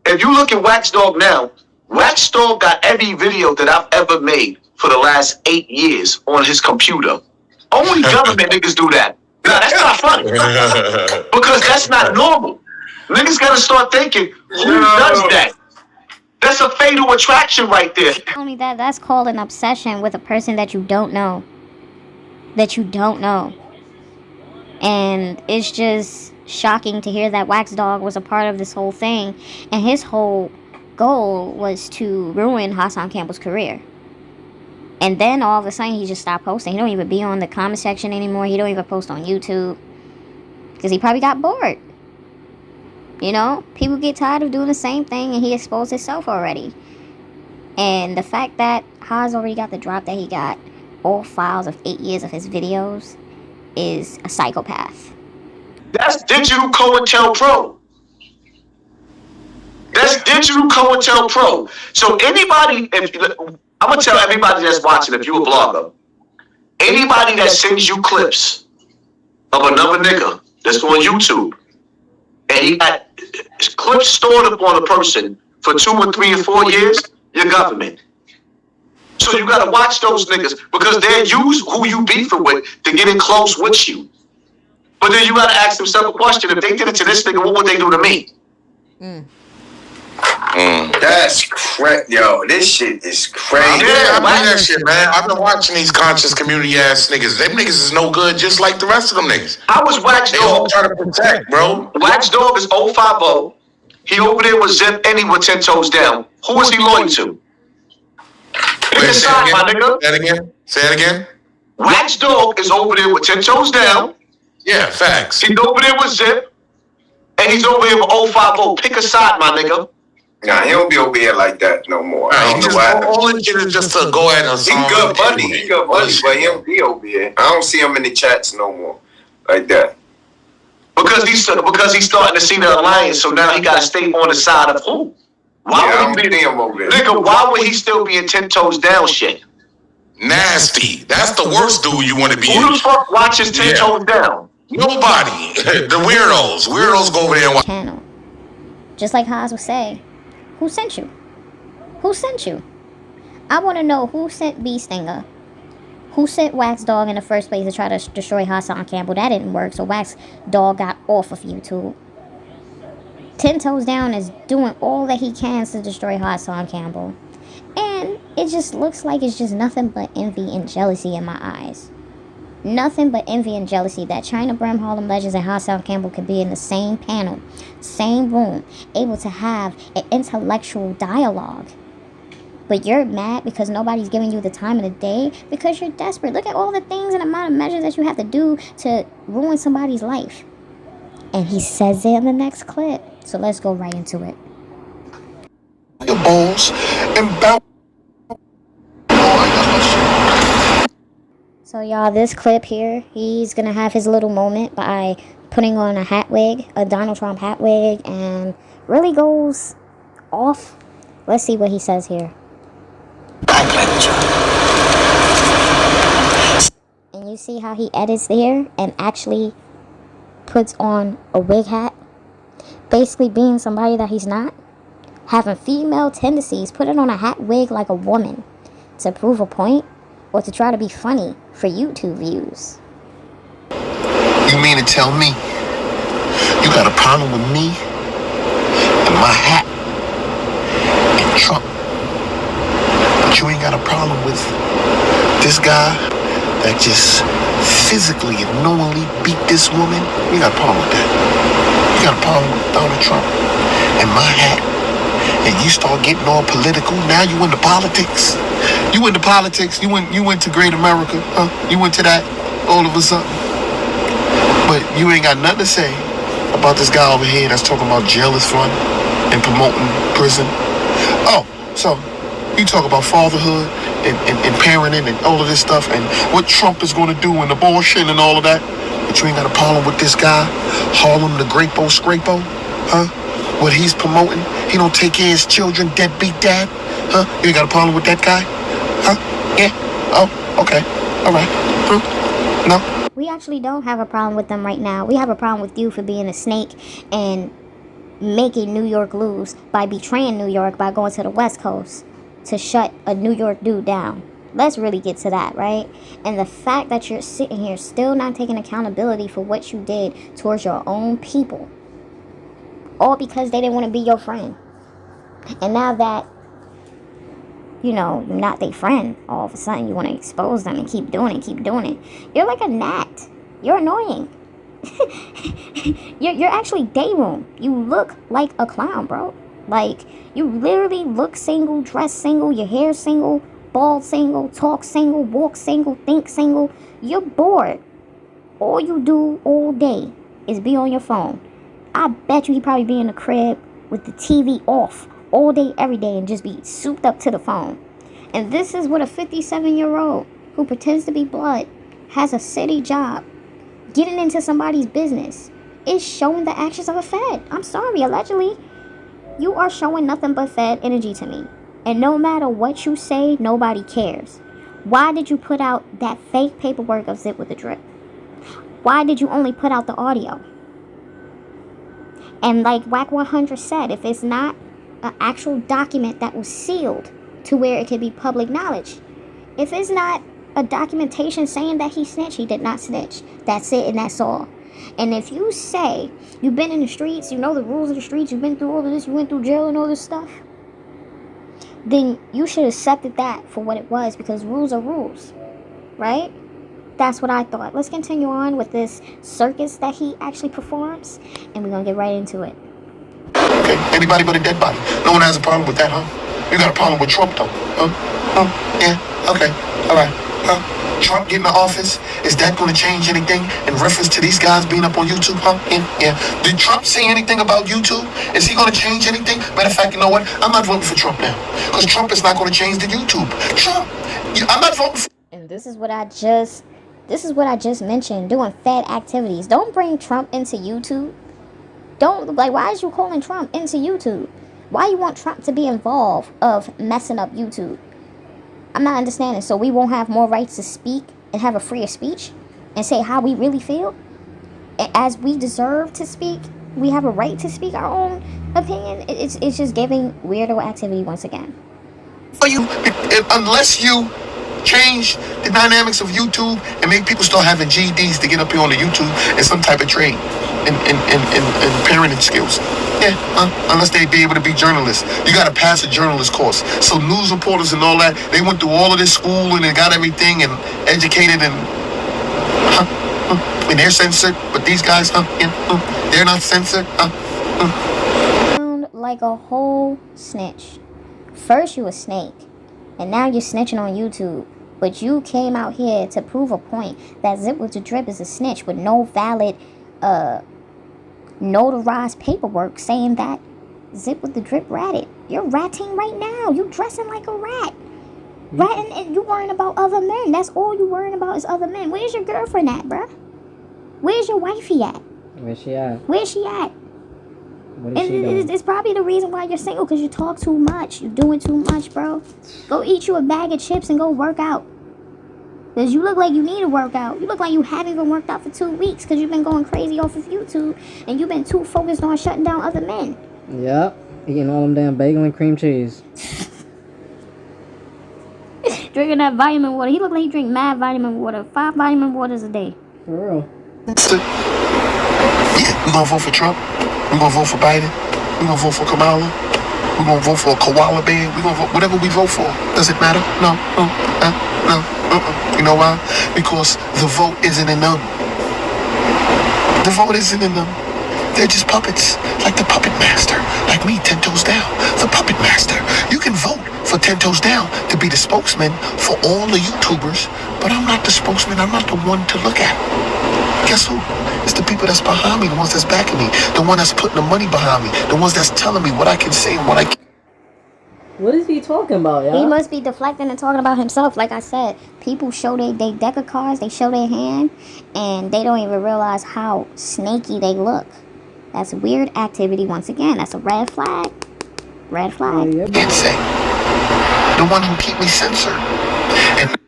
If you look at Wax Dog now, Wax Dog got every video that I've ever made for the last 8 years on his computer. Only government niggas do that. No, that's not funny. Because that's not normal. Niggas gotta start thinking, who does that? That's a fatal attraction right there. Not only that, that's called an obsession with a person that you don't know. That you don't know. And it's just shocking to hear that Wax Dog was a part of this whole thing. And his whole goal was to ruin HassanCampbell's career. And then all of a sudden he just stopped posting. He don't even be on the comment section anymore. He don't even post on YouTube. Because he probably got bored. You know? People get tired of doing the same thing and he exposed himself already. And the fact that Haas already got the drop that he got, all files of 8 years of his videos, is a psychopath. That's digital COINTELPRO. That's digital COINTELPRO. So anybody, I'm gonna tell everybody that's watching, if you're a blogger, anybody that sends you clips of another nigga that's on YouTube, and he got clips stored up on a person for 2 or 3 or 4 years, your government. So you gotta watch those niggas because they use who you beefing with to get in close with you. But then you gotta ask themselves a question: if they did it to this nigga, what would they do to me? That's crazy, yo. This shit is crazy. Yeah, I mean that shit, man. I've been watching these conscious community ass niggas. Them niggas is no good, just like the rest of them niggas. I was Wax They all Dog. trying to protect, bro. Wax Dog is 050. He over there with Zip and he with 10 Toes Down. Who is he loyal to? Pick a side, my nigga. Say that again. Say that again. Wax Dog is over there with 10 Toes Down. Yeah, facts. He's over there with Zip. And he's over here with 050. Pick a side, my nigga. Nah, he don't be over here like that no more. Nah, I don't know why. all this shit is just to go at us. He good buddy. He good buddy, but he don't be over here. I don't see him in the chats no more like that. Because he's starting to see the alliance, so now he got to stay on the side of who? I don't think him over there. Nigga, why would he still be in 10 toes down shit? Nasty. That's the worst dude you want to be in. Who the fuck watches 10 toes down? Nobody. The weirdos. Weirdos go over there and watch. Channel. Just like Haas would say, who sent you? Who sent you? I want to know who sent Bee Stinger. Who sent Wax Dog in the first place to try to destroy HassanCampbell? That didn't work, so Wax Dog got off of YouTube. 10 Toes Down is doing all that he can to destroy HassanCampbell. And it just looks like it's just nothing but envy and jealousy in my eyes. Nothing but envy and jealousy that China Brim, Harlem Legends, and HassanCampbell could be in the same panel, same room, able to have an intellectual dialogue. But you're mad because nobody's giving you the time of the day because you're desperate. Look at all the things and amount of measures that you have to do to ruin somebody's life. And he says it in the next clip. So let's go right into it. Your balls and bounce. So y'all, this clip here, he's gonna have his little moment by putting on a hat wig, a Donald Trump hat wig, and really goes off. Let's see what he says here. And you see how he edits there and actually puts on a wig hat, basically being somebody that he's not, having female tendencies, putting on a hat wig like a woman to prove a point or to try to be funny for YouTube views. You mean to tell me you got a problem with me and my hat and Trump, but you ain't got a problem with this guy that just physically and knowingly beat this woman? You got a problem with that? You got a problem with Donald Trump and my hat, and you start getting all political? Now you into politics? You into politics? You went to Great America? Huh? You went to that all of a sudden? But you ain't got nothing to say about this guy over here that's talking about jail is fun and promoting prison. Oh, so you talk about fatherhood and parenting and all of this stuff and what Trump is going to do and abortion and all of that. But you ain't got a problem with this guy, Harlem the Grapo Scrapo, huh? What he's promoting, he don't take care of his children, deadbeat dad, huh? You ain't got a problem with that guy, huh? Yeah. Oh, okay. All right. No. We actually don't have a problem with them right now. We have a problem with you for being a snake and making New York lose by betraying New York by going to the West Coast to shut a New York dude down. Let's really get to that, right? And the fact that you're sitting here still not taking accountability for what you did towards your own people, all because they didn't want to be your friend. And now that, you know, you're not their friend, all of a sudden you want to expose them and keep doing it. You're like a gnat. You're annoying. you're actually day room. You look like a clown, bro. Like, you literally look single, dress single, your hair single, bald single, talk single, walk single, think single. You're bored. All you do all day is be on your phone. I bet you he probably be in the crib with the TV off all day, every day, and just be souped up to the phone. And this is what a 57-year-old who pretends to be blood, has a city job, getting into somebody's business, is showing the actions of a Fed. I'm sorry, allegedly. You are showing nothing but Fed energy to me. And no matter what you say, nobody cares. Why did you put out that fake paperwork of Zip with the Drip? Why did you only put out the audio? And like WAC 100 said, if it's not an actual document that was sealed to where it could be public knowledge, if it's not a documentation saying that he snitched, he did not snitch. That's it, and that's all. And if you say you've been in the streets, you know the rules of the streets, you've been through all of this, you went through jail and all this stuff, then you should have accepted that for what it was, because rules are rules, right? That's what I thought. Let's continue on with this circus that he actually performs, and we're gonna get right into it. Okay, anybody but a dead body. No one has a problem with that, huh? You got a problem with Trump, though, huh? Yeah, okay, all right, huh? Trump getting in office, is that going to change anything in reference to these guys being up on YouTube, huh? Yeah. Did Trump say anything about YouTube? Is he going to change anything? Matter of fact, you know what? I'm not voting for Trump now, because Trump is not going to change the YouTube. Trump, I'm not voting for... And this is what I just This is what I just mentioned, doing fed activities. Don't bring Trump into YouTube. Don't, like, why is you calling Trump into YouTube? Why you want Trump to be involved of messing up YouTube? I'm not understanding. So we won't have more rights to speak and have a freer speech and say how we really feel? As we deserve to speak, we have a right to speak our own opinion. It's just giving weirdo activity once again. For you, unless you change the dynamics of YouTube and make people start having GEDs to get up here on the YouTube and some type of trade and parenting skills. Yeah, unless they be able to be journalists. You got to pass a journalist course. So news reporters and all that, they went through all of this school and they got everything and educated and they're censored, but these guys, they're not censored. Sound like a whole snitch. First you a snake, and now you're snitching on YouTube. But you came out here to prove a point that Zip with the Drip is a snitch with no valid, notarized paperwork saying that Zip with the Drip ratted. You're ratting right now. You dressing like a rat. Ratting, and you worrying about other men. That's all you worrying about is other men. Where's your girlfriend at, bruh? Where's your wifey at? Where's she at? Where's she at? What is she doing? It's probably the reason why you're single, because you talk too much. You're doing too much, bro. Go eat you a bag of chips and go work out. Because you look like you need to work out. You look like you haven't even worked out for 2 weeks because you've been going crazy off of YouTube and you've been too focused on shutting down other men. Yep. Eating all them damn bagel and cream cheese. Drinking that vitamin water. He look like he drink mad vitamin water. 5 vitamin waters a day. For real. Yeah, we gonna vote for Trump. We gonna vote for Biden. We gonna vote for Kamala. We gonna vote for a koala bear. We gonna vote whatever we vote for. Does it matter? No. No. You know why? Because the vote isn't in them. The vote isn't in them. They're just puppets, like the puppet master, like me, 10 Toes Down, the puppet master. You can vote for 10 Toes Down to be the spokesman for all the YouTubers, but I'm not the spokesman. I'm not the one to look at. Guess who? It's the people that's behind me, the ones that's backing me, the one that's putting the money behind me, the ones that's telling me what I can say and what I can't. What is he talking about, y'all? He must be deflecting and talking about himself. Like I said, people show they deck of cards, they show their hand, and they don't even realize how snaky they look. That's weird activity once again. That's a red flag. Red flag. Can't say. The one who keep me censored. And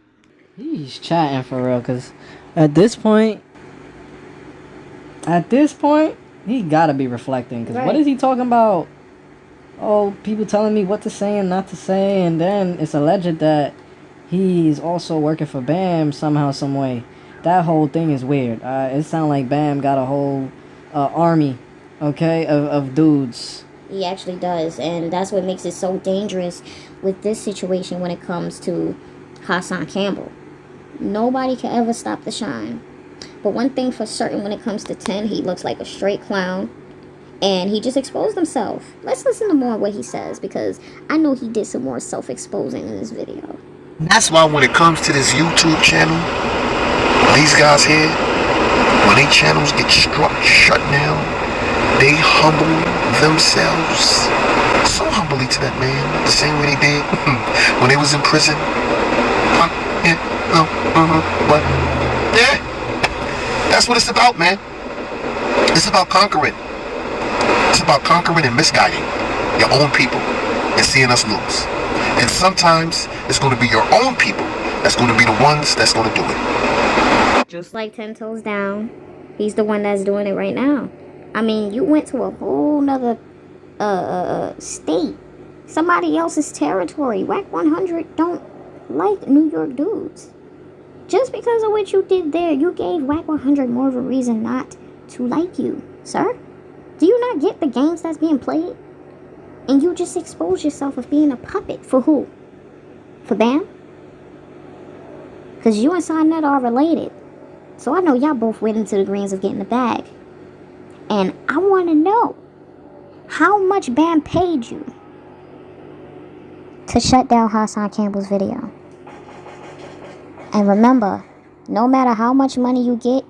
he's chatting for real, because at this point, he gotta be reflecting. Because what is he talking about? Oh, people telling me what to say and not to say, and then it's alleged that he's also working for BAM somehow, some way. That whole thing is weird. It sounds like BAM got a whole army, okay, of dudes. He actually does, and that's what makes it so dangerous with this situation when it comes to HassanCampbell. Nobody can ever stop the shine. But one thing for certain, when it comes to 10, he looks like a straight clown. And he just exposed himself. Let's listen to more of what he says, because I know he did some more self-exposing in this video. that's why when it comes to this YouTube channel, these guys here, when their channels get shut down, they humble themselves so humbly to that man, the same way they did when they was in prison. But yeah, that's what it's about, man. It's about conquering. It's about conquering and misguiding your own people and seeing us lose. And sometimes it's going to be your own people that's going to be the ones that's going to do it. Just like 10 Toes Down, he's the one that's doing it right now. I mean, you went to a whole nother state, somebody else's territory. Whack 100 don't like New York dudes. Just because of what you did there, you gave Whack 100 more of a reason not to like you, sir. Do you not get the games that's being played? And you just expose yourself of being a puppet for who? For BAM? Because you and Saneter are related. So I know y'all both went into the greens of getting the bag. And I want to know, how much BAM paid you to shut down HassanCampbell's video? And remember, no matter how much money you get,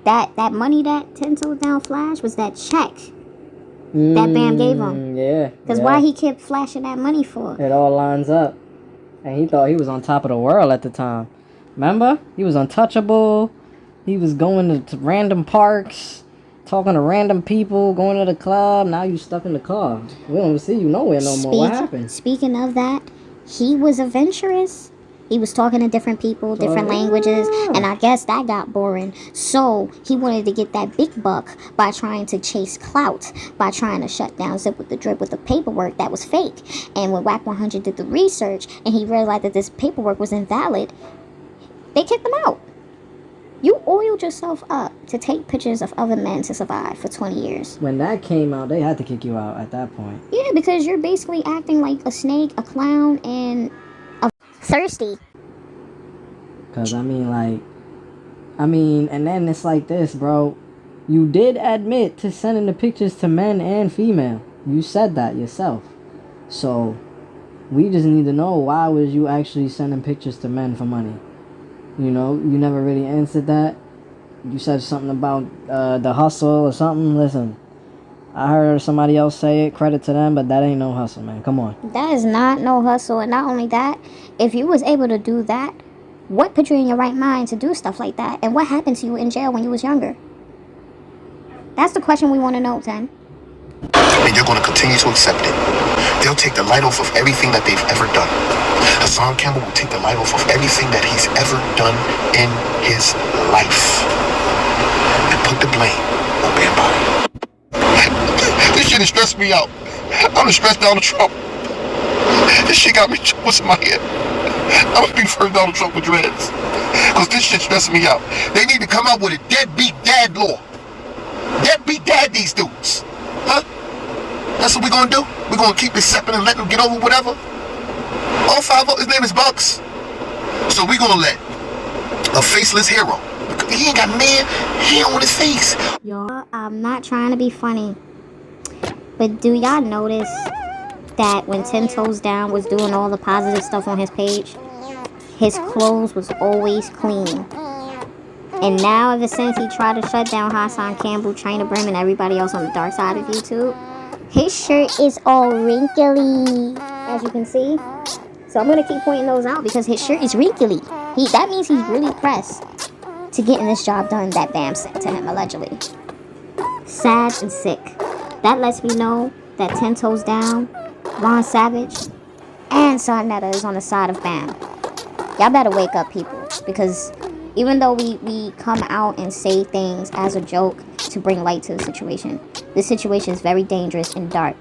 that money that 10 Toes Down flashed was that check that BAM gave him. Yeah. Because why he kept flashing that money for? It all lines up. And he thought he was on top of the world at the time. Remember? He was untouchable. He was going to random parks, talking to random people, going to the club. Now you stuck in the car. We don't see you nowhere no more. What happened? Speaking of that, he was adventurous. He was talking to different people, different languages, and I guess that got boring. So he wanted to get that big buck by trying to chase clout, by trying to shut down Zip with the Drip with the paperwork that was fake. And when Whack 100 did the research and he realized that this paperwork was invalid, they kicked him out. You oiled yourself up to take pictures of other men to survive for 20 years. When that came out, they had to kick you out at that point. Yeah, because you're basically acting like a snake, a clown, and thirsty. Cause and then it's like this, bro. You did admit to sending the pictures to men and female. You said that yourself. So we just need to know, why was you actually sending pictures to men for money? You know, you never really answered that. You said something about the hustle or something. Listen, I heard somebody else say it, credit to them, but that ain't no hustle, man. Come on. That is not no hustle. And not only that, if you was able to do that, what put you in your right mind to do stuff like that? And what happened to you in jail when you was younger? That's the question we want to know, Ten. And you're going to continue to accept it. They'll take the light off of everything that they've ever done. HassanCampbell will take the light off of everything that he's ever done in his life. And put the blame on Bam Body. This shit has stressed me out. I'm stressed Donald Trump. This shit got me what's in my head. I'm gonna be first Donald Trump with dreads. Cause this shit stressing me out. They need to come up with a deadbeat dad law. Deadbeat dad these dudes. Huh? That's what we're gonna do? We're gonna keep it separate and let them get over whatever? All five of his name is Bucks. So we're gonna let a faceless hero. He ain't got man hair on his face. Y'all, I'm not trying to be funny, but do y'all notice that when 10 Toes Down was doing all the positive stuff on his page, his clothes was always clean? And now, ever since he tried to shut down HassanCampbell, China Brim, and everybody else on the dark side of YouTube, his shirt is all wrinkly, as you can see. So I'm gonna keep pointing those out because his shirt is wrinkly. That means he's really pressed to getting this job done that Bam sent to him, allegedly. Sad and sick. That lets me know that 10 Toes Down, RonSavage, and Saneter is on the side of Bam. Y'all better wake up, people, because even though we come out and say things as a joke to bring light to the situation, this situation is very dangerous and dark.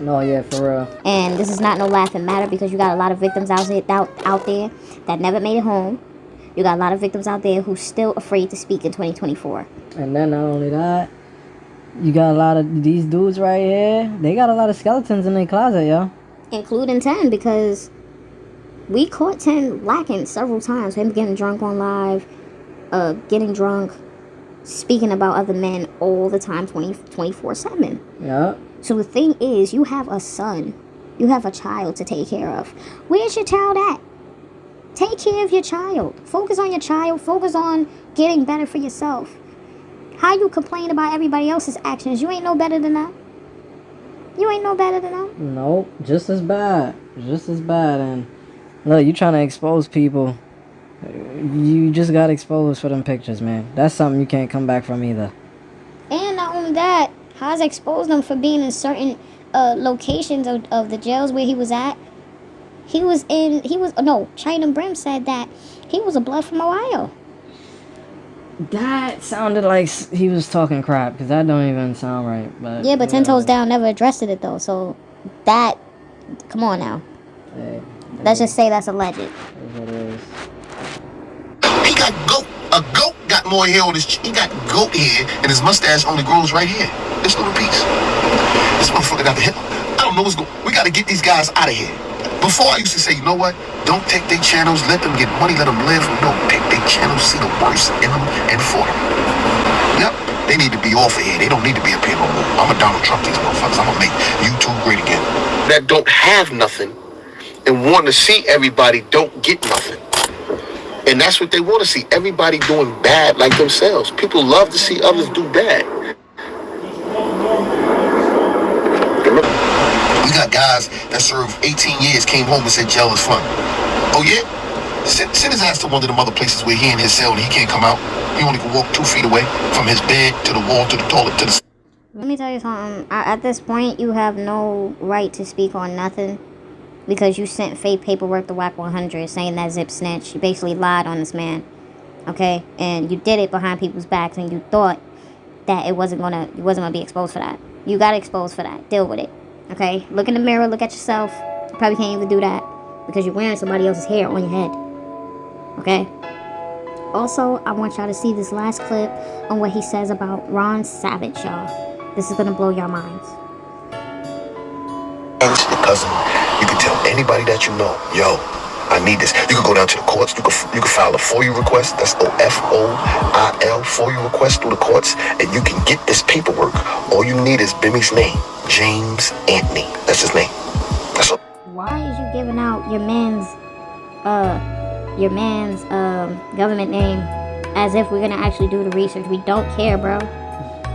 No, yeah, for real. And this is not no laughing matter because you got a lot of victims out there that never made it home. You got a lot of victims out there who's still afraid to speak in 2024. And then not only that, you got a lot of these dudes right here. They got a lot of skeletons in their closet, yo. Including 10, because we caught 10 lacking several times. Him getting drunk on live, getting drunk, speaking about other men all the time, 24/7. Yeah. So the thing is, you have a son, you have a child to take care of. Where's your child at? Take care of your child. Focus on your child. Focus on getting better for yourself. How you complain about everybody else's actions? You ain't no better than them. You ain't no better than them. Nope, just as bad. Just as bad. And look, you trying to expose people. You just got exposed for them pictures, man. That's something you can't come back from either. And not only that, Haas exposed them for being in certain locations of the jails where he was at. China Brim said that he was a blood from Ohio. That sounded like he was talking crap, because that don't even sound right. But yeah, but 10 Toes Down never addressed it though, so that, come on now. Hey, let's just say that's alleged. That's what it is. He got goat. A goat got more hair on his chin. He got goat hair, and his mustache only grows right here. This little piece. This motherfucker got the hip. I don't know what's going on. We got to get these guys out of here. Before I used to say, you know what? Don't take their channels, let them get money, let them live. No, take their channels, see the worst in them, and for them. Yep, they need to be off of here. They don't need to be up here no more. I'm a Donald Trump these motherfuckers. I'm gonna make YouTube great again. That don't have nothing and want to see everybody don't get nothing. And that's what they want to see. Everybody doing bad like themselves. People love to see others do bad. We got guys that served 18 years, came home and said jail is fun. Oh yeah? Send his ass to one of them other places where he in his cell and he can't come out. He only can walk 2 feet away from his bed to the wall, to the toilet, to the... Let me tell you something. At this point, you have no right to speak on nothing because you sent fake paperwork to WAC 100 saying that Zip snitch. You basically lied on this man, okay? And you did it behind people's backs, and you thought that you wasn't gonna be exposed for that. You got exposed for that. Deal with it, okay? Look in the mirror. Look at yourself. You probably can't even do that because you're wearing somebody else's hair on your head, okay? Also, I want y'all to see this last clip on what he says about RonSavage, y'all. This is gonna blow your minds. Your cousin, you can tell anybody that you know, yo, I need this. You can go down to the courts. You can file a FOIA request. That's OFOIL, FOIA request through the courts, and you can get this paperwork. All you need is Bimmy's name, James Anthony. That's his name. That's all. Why is you giving out your man's government name as if we're gonna actually do the research? We don't care, bro.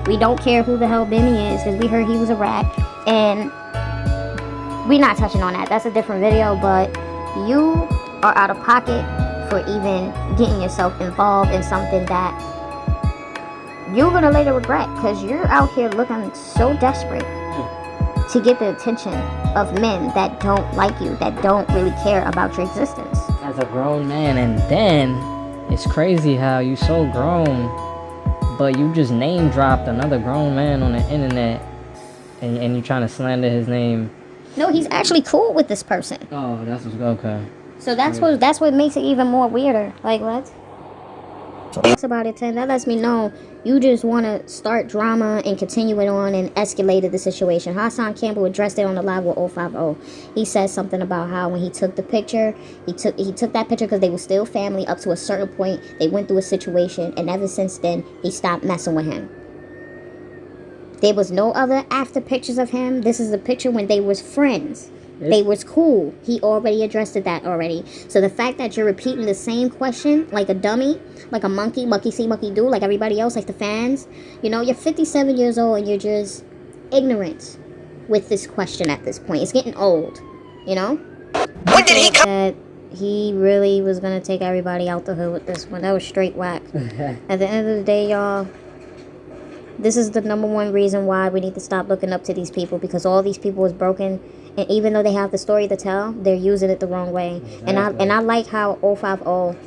We don't care who the hell Bimmy is because we heard he was a rat, and we're not touching on that. That's a different video, but you are out of pocket for even getting yourself involved in something that you're gonna later regret because you're out here looking so desperate to get the attention of men that don't like you, that don't really care about your existence. As a grown man, and then it's crazy how you so grown, but you just name dropped another grown man on the internet, and you trying to slander his name. No, he's actually cool with this person. Oh, that's what's okay. So that's what makes it even more weirder. Like what? That's about it, 10. That lets me know you just want to start drama and continue it on and escalated the situation. HassanCampbell addressed it on the live with 050. He said something about how when he took the picture, he took that picture because they were still family up to a certain point. They went through a situation, and ever since then, he stopped messing with him. There was no other after pictures of him. This is the picture when they was friends. They was cool. He already addressed that already. So the fact that you're repeating the same question like a dummy, like a monkey see, monkey do, like everybody else, like the fans, you know, you're 57 years old and you're just ignorant with this question at this point. It's getting old, you know? When did he come? He really was going to take everybody out the hood with this one. That was straight whack. At the end of the day, y'all, this is the number one reason why we need to stop looking up to these people, because all these people is broken. And even though they have the story to tell, they're using it the wrong way. Exactly. And I like how 050,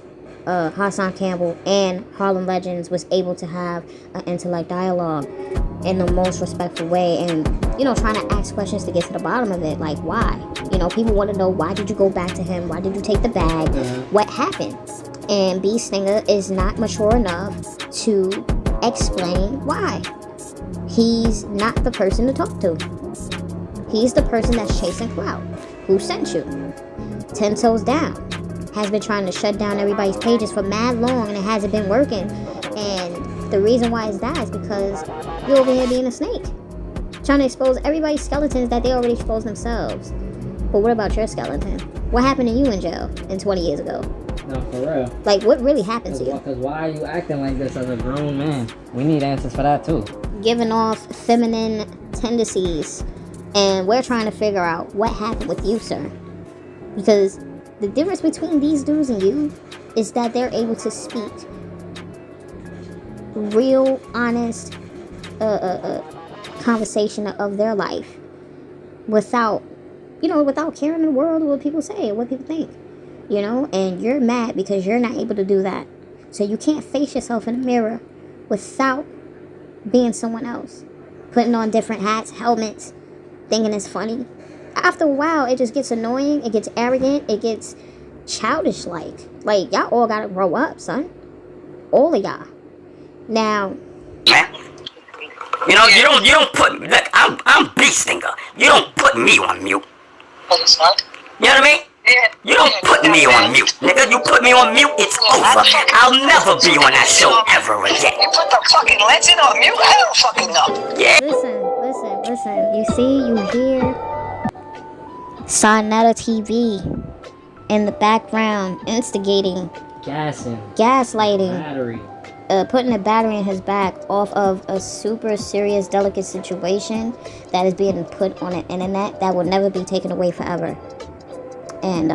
HassanCampbell, and Harlem Legends was able to have an intellect dialogue in the most respectful way, and you know, trying to ask questions to get to the bottom of it, like why? You know, people want to know, why did you go back to him? Why did you take the bag? What happened? And B Stinger is not mature enough to explain why. He's not the person to talk to. He's the person that's chasing clout. Who sent you? 10 ToesDown has been trying to shut down everybody's pages for mad long, and it hasn't been working. And the reason why it's that is because you're over here being a snake, trying to expose everybody's skeletons that they already exposed themselves. But what about your skeleton? What happened to you in jail 20 years ago? No, for real. Like, what really happened to you? Because why are you acting like this as a grown man? We need answers for that too. Giving off feminine tendencies. And we're trying to figure out what happened with you, sir. Because the difference between these dudes and you is that they're able to speak real, honest conversation of their life without caring in the world what people say or what people think. You know, and you're mad because you're not able to do that. So you can't face yourself in the mirror without being someone else. Putting on different hats, helmets, thinking it's funny. After a while, it just gets annoying, it gets arrogant, it gets childish like y'all all gotta grow up, son. All of y'all. Now, you know, you don't put, look, I'm B Stinger. You don't put me on mute. You know what I mean? You don't put me on mute, nigga. You put me on mute, it's over. I'll never be on that show ever again. You put the fucking legend on mute? I don't fucking know. Yeah. Listen. You see, you hear Saneter TV in the background instigating, gaslighting, battery. Putting a battery in his back off of a super serious, delicate situation that is being put on the internet that will never be taken away forever. And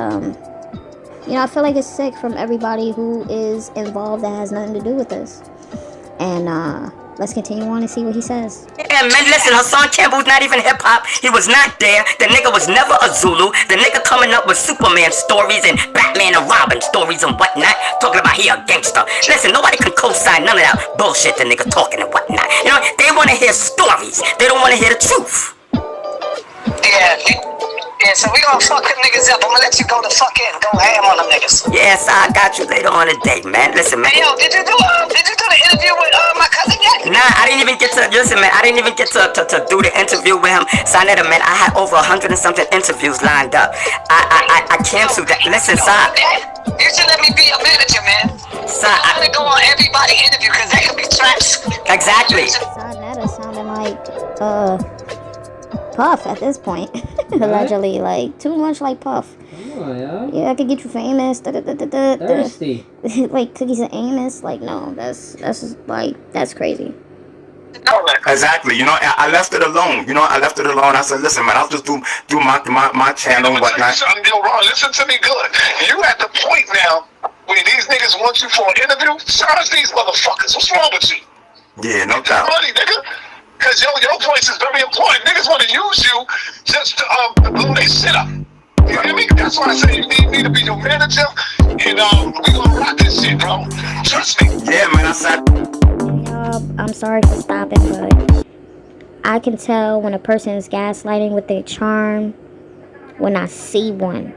You know, I feel like it's sick from everybody who is involved that has nothing to do with this. And let's continue on and see what he says. Yeah, man, listen, HassanCampbell's not even hip-hop. He was not there. The nigga was never a Zulu. The nigga coming up with Superman stories and Batman and Robin stories and whatnot, talking about he a gangster. Listen, nobody can co-sign none of that bullshit the nigga talking and whatnot. You know, they want to hear stories. They don't want to hear the truth. Yeah, so we gonna fuck them niggas up. I'm gonna let you go the fuck in. Go ham on them niggas. Yes, I got you later on today, man. Listen, man. Hey, yo, did you do the interview with my cousin yet? Nah, I didn't even get to, listen, man, I didn't even get to do the interview with him. Saneter, man, I had over 100 and something interviews lined up. I canceled that. Listen, son. You should let me be your manager, man. Son, I wanna go on everybody interview, cause they could be traps. Exactly. Saneter sounding like, Puff at this point. Allegedly, like, too much like Puff. Come on, Yeah, I could get you famous. Thirsty. Like Cookies and Amos. Like, no, that's crazy. Exactly. You know, I left it alone. I said, listen, man, I'll just do my channel and whatnot. Yo, Ron, listen to me good. You at the point now where these niggas want you for an interview? Charge these motherfuckers. What's wrong with you? Yeah, no doubt. Money, nigga. Cause your voice is very important. Niggas want to use you just to blow their shit up. You hear me? That's why I say you need me to be your manager, and we gonna rock this shit, bro. Trust me. Yeah, man. I said. I'm sorry for stopping, but I can tell when a person is gaslighting with their charm when I see one.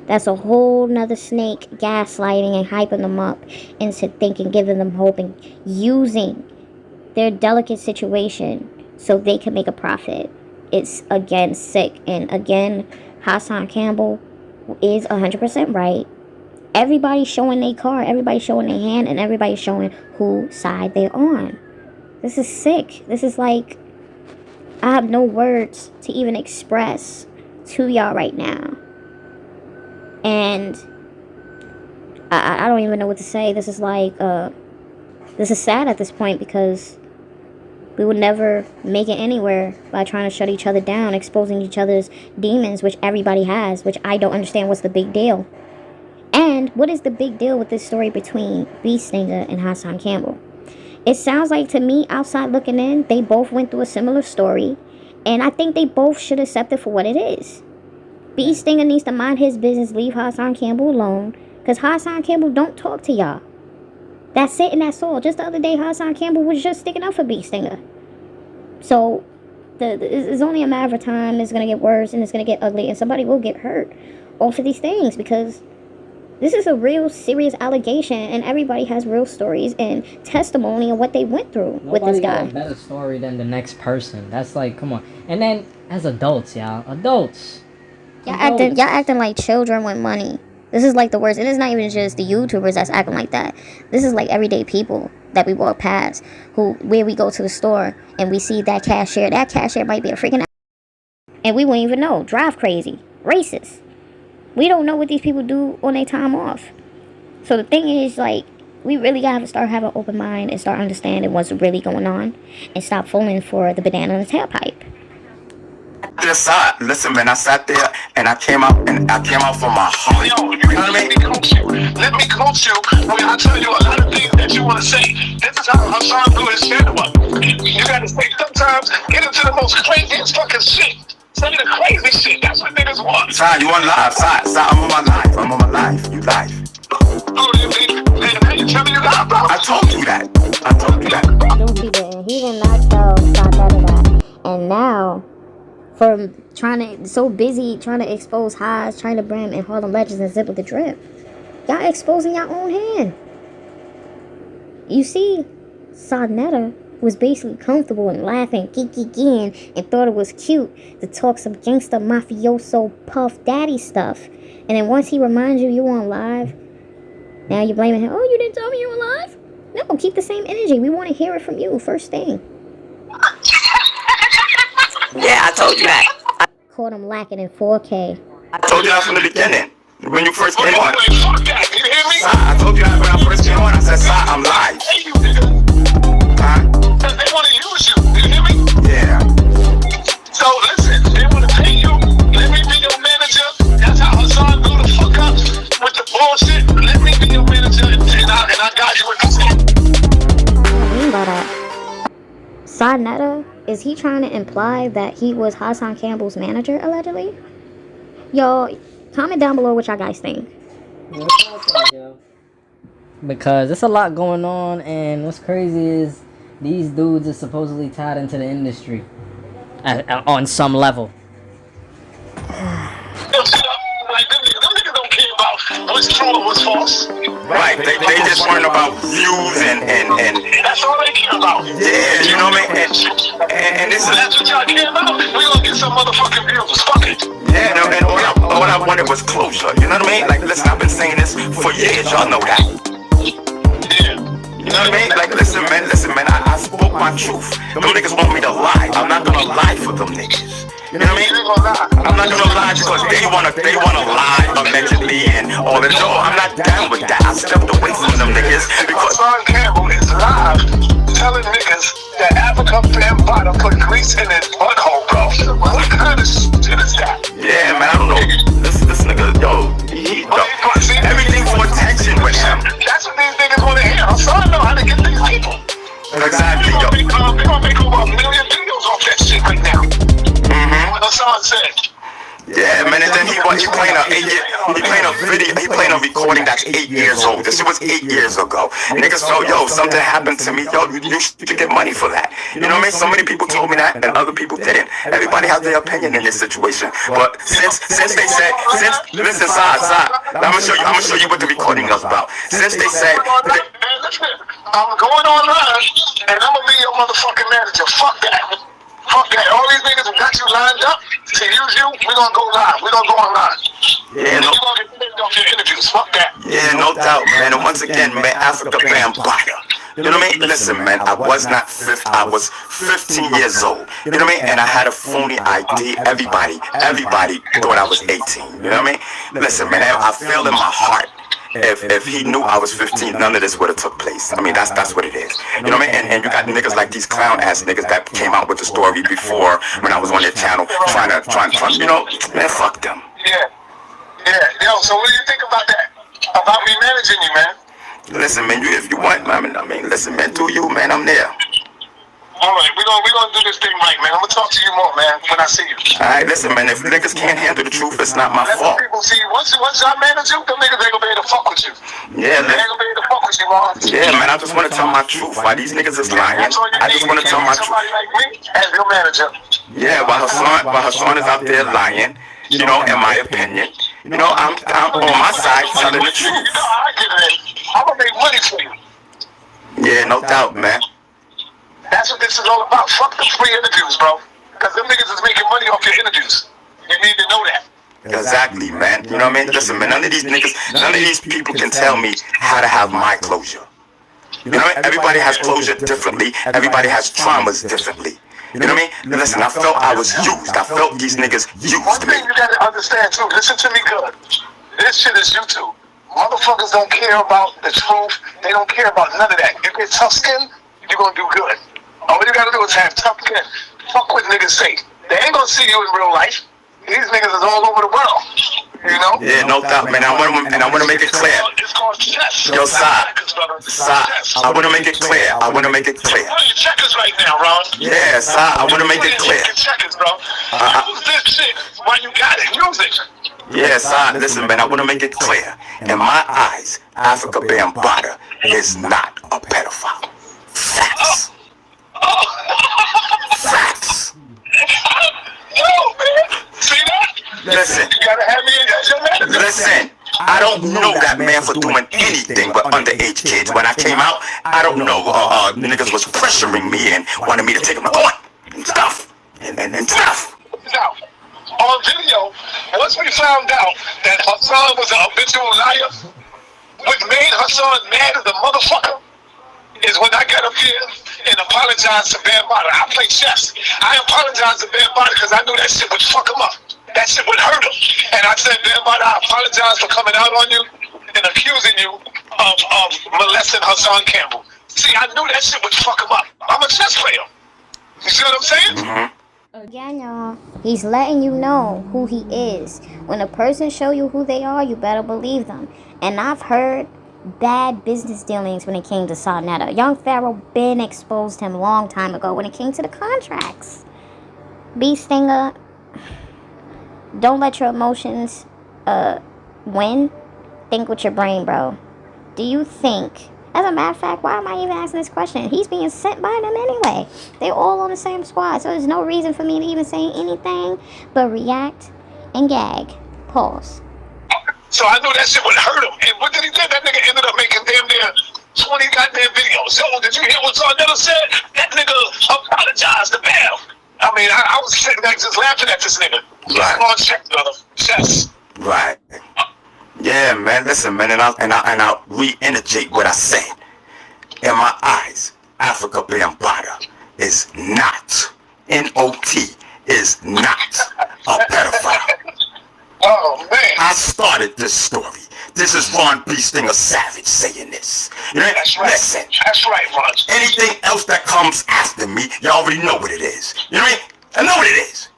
That's a whole nother snake gaslighting and hyping them up into thinking, giving them hope, and using their delicate situation so they can make a profit. It's again sick. And again, HassanCampbell is 100% right. Everybody's showing their card, everybody's showing their hand, and everybody's showing whose side they're on. This is sick. This is like, I have no words to even express to y'all right now. And I don't even know what to say. This is like, this is sad at this point, because we would never make it anywhere by trying to shut each other down, exposing each other's demons, which everybody has, which I don't understand what's the big deal. And what is the big deal with this story between Beast Stinger and HassanCampbell? It sounds like to me, outside looking in, they both went through a similar story, and I think they both should accept it for what it is. Beast Stinger needs to mind his business, leave HassanCampbell alone, because HassanCampbell don't talk to y'all. That's it and that's all. Just the other day, HassanCampbell was just sticking up for Beast Stinger. So, it's only a matter of time. It's going to get worse and it's going to get ugly, and somebody will get hurt off of these things, because this is a real serious allegation, and everybody has real stories and testimony of what they went through with this guy. Nobody got a better story than the next person. That's like, come on. And then, as adults, y'all. Adults. Y'all acting like children with money. This is like the worst. And it's not even just the YouTubers that's acting like that. This is like everyday people that we walk past, where we go to the store and we see that cashier. That cashier might be a freaking and we won't even know. Drive crazy. Racist. We don't know what these people do on their time off. So the thing is, like, we really got to start having an open mind and start understanding what's really going on, and stop falling for the banana in the tailpipe. Listen, man, I sat there and I came out from my heart. Yo, let me coach you. Let me coach you where I tell you a lot of things that you want to say. This is how Hassan blew his stand up. You gotta say sometimes, get into the most craziest fucking shit. Say the crazy shit. That's what niggas want. Son, you on live. Son, I'm on my life. You live. Oh, you tell me you live, bro? I told you that. He did not tell Saneter that. And now, for so busy trying to expose Haas, trying to bring in Harlem Legends and Zip with the Drip, y'all exposing your own hand. You see, Saneter was basically comfortable and laughing, and thought it was cute to talk some gangster mafioso Puff Daddy stuff. And then once he reminds you on live, now you're blaming him. Oh, you didn't tell me you were live? No, keep the same energy. We want to hear it from you first thing. Yeah, I told you that. Caught him lacking in 4K. I told you that from the beginning. When you first came on. Fuck that, you hear me? I told you that when I first came on. I said, I'm live. Hey, you nigga. Huh? They want to use you, you hear me? Yeah. So listen, they want to pay you. Let me be your manager. That's how Hassan blew the fuck up with the Is he trying to imply that he was Hassan Campbell's manager, allegedly? Y'all, comment down below what y'all guys think. Because there's a lot going on, and what's crazy is these dudes are supposedly tied into the industry on some level. What's true and what's false. Right, they just learn about views and that's all they care about. Yeah, you know what I mean? And this is that's what y'all care about. We gonna get some motherfucking views. Fuck it. Yeah, no, and all I wanted was closure. You know what I mean? Like, listen, I've been saying this for years. Y'all know that. Yeah. You know what I mean? Like, listen, man, I spoke my truth. Them niggas want me to lie. I'm not gonna lie for them niggas. You know what I mean? I'm not gonna lie because they wanna lie allegedly and all that. No, I'm not down with that. I stepped away from them niggas because RonCampbell is live telling niggas that Africa Bambaataa put grease in his butthole, bro. What kind of shit is that? Yeah, man, I don't know. This nigga, everything's for attention with him. That's what these niggas wanna hear. I'm sorry, I know how to get these people. Exactly, yo. They gonna make over 1 million videos off that shit right now. What Hassan said. Yeah, man, and then he playing a recording that's 8 years old. This shit was 8 years ago. Niggas felt, yo, something happened to me. Yo, you should get money for that. You know what I mean? So many people told me that, and other people didn't. Everybody has their opinion in this situation. But since they said, listen, side, I'm gonna show you what the recording was about. Since they said, I'm going online, and I'm gonna be your motherfucking manager. Fuck that. Fuck that. All these niggas who got you lined up to use you, we're gonna go live. We're gonna go online. Yeah, no. You're gonna get paid off your interviews. Fuck that. Yeah, no doubt, man. And once again, man, Africa Bambaataa. You know what I mean? Listen, man, I was 15 years old. You know what I mean? And I had a phony ID. Everybody thought I was 18. You know what I mean? Listen, man, I feel in my heart. If he knew I was 15, none of this would have took place. I mean, that's what it is. You know what I mean? And you got niggas like these clown ass niggas that came out with the story before when I was on their channel trying to, you know, man, fuck them. Yeah. Yo, so what do you think about that? About me managing you, man? Listen, man, if you want, I mean, listen, man, do you, man, I'm there. Alright, we're gonna do this thing right, man. I'm gonna talk to you more, man, when I see you. Alright, listen, man, if niggas can't handle the truth, it's not my fault. People see you. Once I manage you, them niggas ain't gonna be able to fuck with you. Yeah, man. They ain't gonna be able to fuck with you, Ron. Yeah, man, I just wanna tell my truth. Why these niggas is lying, I just wanna tell my truth. Somebody like me as your manager. Yeah, while Hassan is out there lying, you know, in my opinion, you know, I'm on my side telling the truth. You know how I get it. I'm gonna make money for you. Yeah, no doubt, man. That's what this is all about. Fuck the free interviews, bro. Because them niggas is making money off your interviews. You need to know that. Exactly, man. You know what I mean? Listen, man, none of these people can tell me how to have my closure. You know what I mean? Everybody has closure differently. Everybody has traumas differently. You know what I mean? Listen, I felt I was used. I felt these niggas used me. One thing you gotta understand, too. Listen to me good. This shit is YouTube. Motherfuckers don't care about the truth. They don't care about none of that. You get tough skin, you're gonna do good. All you gotta do is have tough skin. Fuck what niggas say. They ain't gonna see you in real life. These niggas is all over the world. You know? Yeah, no doubt, man. I wanna make it clear. It's called chess. Yo, Sai, I wanna make it clear. I wanna make it clear. What are your checkers right now, Ron? Yeah, Sai, I wanna make it clear. Checkers, bro. Use this shit while you got it. Use it. Yeah, Sai, listen, man. I wanna make it clear. In my eyes, Africa Bambaataa is not a pedophile. Facts. Facts. Yo, man. See that? Listen. You gotta have me as your manager. Listen. I don't know that man for doing anything but underage kids. When I came out, I don't know. Niggas was pressuring me and wanted me to take him to court and stuff. And stuff. Now, on video, once we found out that Hassan was an habitual liar, what made Hassan mad as a motherfucker is when I got up here and apologized to Bambaataa. I play chess. I apologized to Bambaataa because I knew that shit would fuck him up. That shit would hurt him. And I said, Bambaataa, I apologize for coming out on you and accusing you of molesting HassanCampbell. See, I knew that shit would fuck him up. I'm a chess player. You see what I'm saying? Mm-hmm. Again, y'all, he's letting you know who he is. When a person show you who they are, you better believe them. And I've heard bad business dealings when it came to Saneter. Young Pharaoh been exposed him long time ago when it came to the contracts. B Stinger, don't let your emotions win. Think with your brain, bro. Do you think, as a matter of fact, why am I even asking this question? He's being sent by them anyway. They're all on the same squad, so there's no reason for me to even say anything but react and gag. Pause. So I knew that shit would hurt him. And what did he do? That nigga ended up making damn near 20 goddamn videos. Yo, did you hear what Saneter said? That nigga apologized to Bam. I mean, I was sitting there just laughing at this nigga. Right. On chest. Right. Yeah, man. Listen, man, and I'll re-energize what I said. In my eyes, Africa Bambaataa is not, N-O-T, is not a pedophile. Oh, man. I started this story. This is Ron B. Stinger Savage saying this. You know, that's right. Listen. That's right, Ron. Anything else that comes after me, you already know what it is. You know what I mean? I know what it is.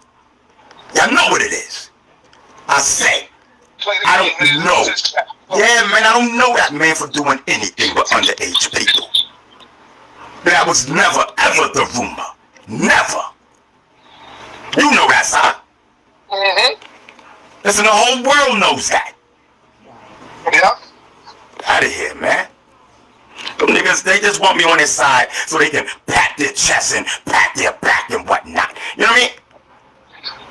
Y'all know what it is. I say, I don't know. Yeah, man, I don't know that man for doing anything but underage people. That was never, ever the rumor. Never. You know that, sir. Mm-hmm. Listen, the whole world knows that. Yeah. Out of here, man. Them niggas, they just want me on their side so they can pat their chest and pat their back and whatnot. You know what I mean?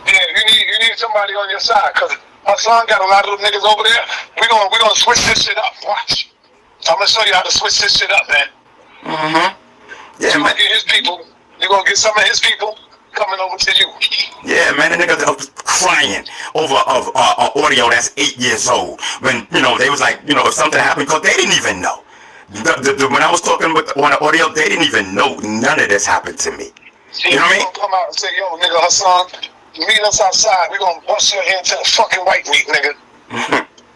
Yeah, you need somebody on your side, cause Hassan got a lot of them niggas over there. We're gonna switch this shit up. Watch. I'm gonna show you how to switch this shit up, man. Mm-hmm. Yeah, you man. Gonna get his people. You're gonna get some of his people coming over to you. Yeah, man, the nigga was crying over audio that's 8 years old. When, you know, they was like, you know, if something happened, because they didn't even know. When I was talking on the audio, they didn't even know none of this happened to me. You know what I mean? Come out and say, yo, nigga, Hassan, meet us outside. We're gonna bust your head to the fucking white meat, nigga.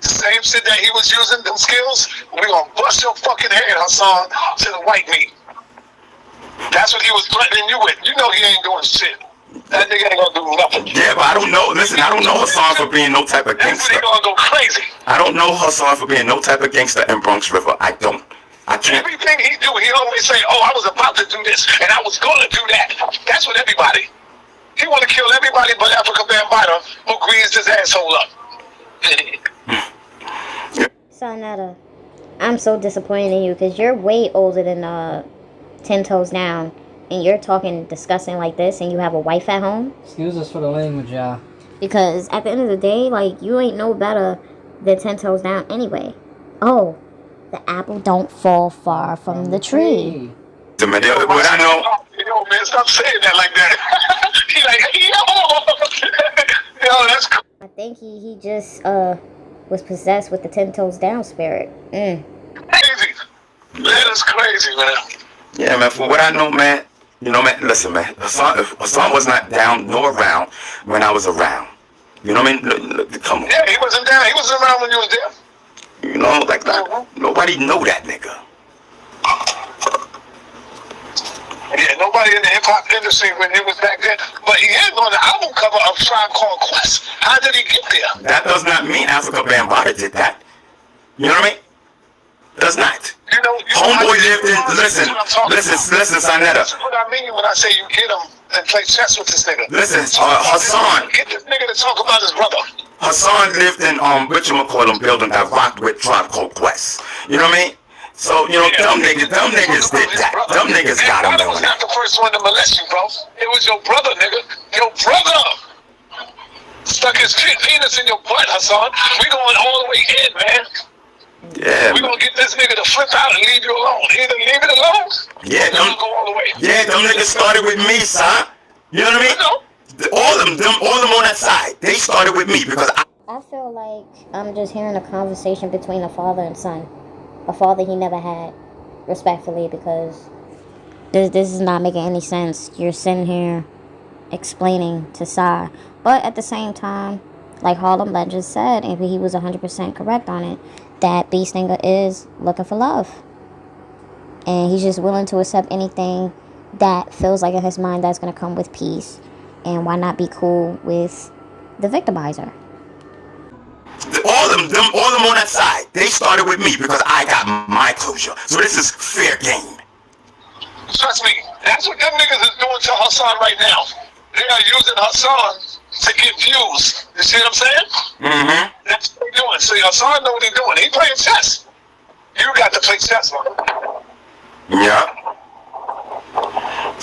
Same shit that he was using, them skills, we're gonna bust your fucking head, Hassan, to the white meat. That's what he was threatening you with. You know he ain't doing shit. That nigga ain't gonna do nothing. Yeah, but I don't know. Listen, I don't know Hassan for being no type of gangster. That's when he gonna go crazy. I don't know Hassan for being no type of gangster in Bronx River. I don't. I can't. Everything he do, he always say, oh, I was about to do this, and I was gonna do that. That's what everybody. He wanna kill everybody but Africa Bambaataa, who greased his asshole up. Saneter, I'm so disappointed in you because you're way older than 10 Toes Down, and you're talking disgusting like this, and you have a wife at home. Excuse us for the language, y'all. Because at the end of the day, like, you ain't no better than 10 Toes Down anyway. Oh, the apple don't fall far from the tree. What I know. Yo, man, stop saying that like that. He like, yo, that's cool. I think he just was possessed with the 10 Toes Down spirit. Crazy. That is crazy, man. Yeah, man, for what I know, man, you know, man, listen, man, Hassan was not down nor around when I was around. You know what I mean? Come on. Yeah, he wasn't down. He wasn't around when you was there. You know, like, nobody know that nigga. Yeah, nobody in the hip-hop industry when he was back then. But he is on the album cover of Tribe Called Quest. How did he get there? That does not mean Africa Bambaataa did that. You know what I mean? Does not. You know, Homeboy lived in, listen, Saneter. That's what I mean when I say you get him and play chess with this nigga. Listen, Hassan. Get this nigga to talk about his brother. Hassan lived in, whatchamacallit building that rocked with Tribe Called Quest. You know what I mean? So, you know, them niggas did that. Them niggas got him doing was not that. the first one to molest you, bro. It was your brother, nigga. Your brother stuck his penis in your butt, Hassan. We going all the way in, man. Yeah. We gonna get this nigga to flip out and leave you alone. Either leave it alone, yeah, or go all the way. Yeah, them niggas started with me, son. You know what I mean? All of them on that side, they started with me because I feel like I'm just hearing a conversation between a father and son. A father he never had, respectfully, because this is not making any sense. You're sitting here explaining to Sai, but at the same time, like Harlem Legend said, and he was 100% correct on it, that B Stinger is looking for love, and he's just willing to accept anything that feels like in his mind that's going to come with peace. And why not be cool with the victimizer? all them all them on that side, they started with me because I got my closure. So this is fair game. Trust me, that's what them niggas is doing to Hassan right now. They are using Hassan to get views. You see what I'm saying? Mm-hmm. That's what they're doing. So Hassan know what he's doing. He playing chess. You got to play chess, man. Yeah.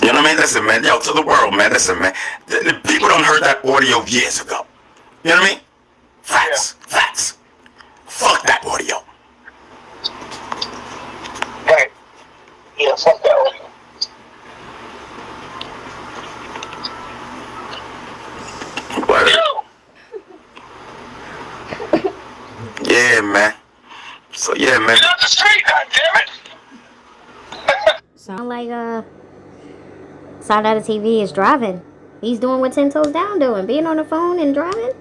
You know what I mean? Listen, man. Yo, to the world, man. Listen, man. The people don't heard that audio years ago. You know what I mean? Facts. Yeah. Facts. Fuck that audio. Right. Yeah, fuck that audio. Yeah, man. So yeah, man. Get out the street, goddammit! Sound like Saneter TV is driving. He's doing what ToesDown doing, being on the phone and driving.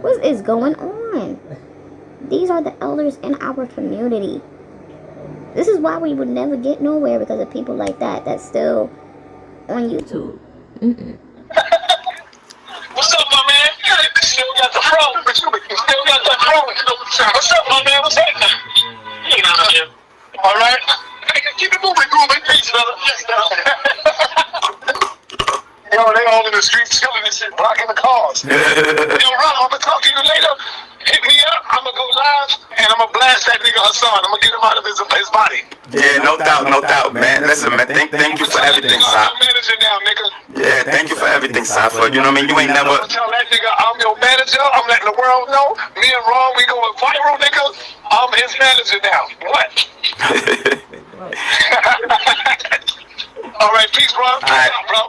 What is going on? These are the elders in our community. This is why we would never get nowhere, because of people like that that's still on YouTube. What's up, my man? You still got the phone, but you still got that phone. What's up, my man? What's happening? You know, all right? Keep it moving, grooving. Peace, brother. Yo, they all in the streets chilling and shit, blocking the cars. Yo, Ron, I'm gonna talk to you later. Hit me up. I'm gonna go live and I'm gonna blast that nigga Hassan. I'm gonna get him out of his body. Yeah, no doubt, man. Listen, man, thank you for everything, Sa. I'm your manager now, nigga. Yeah, thank you for everything, Sa. You know what I mean? You ain't never. I'm gonna tell that nigga I'm your manager. I'm letting the world know. Me and Ron, we going viral, nigga. I'm his manager now. What? All right, peace, bro.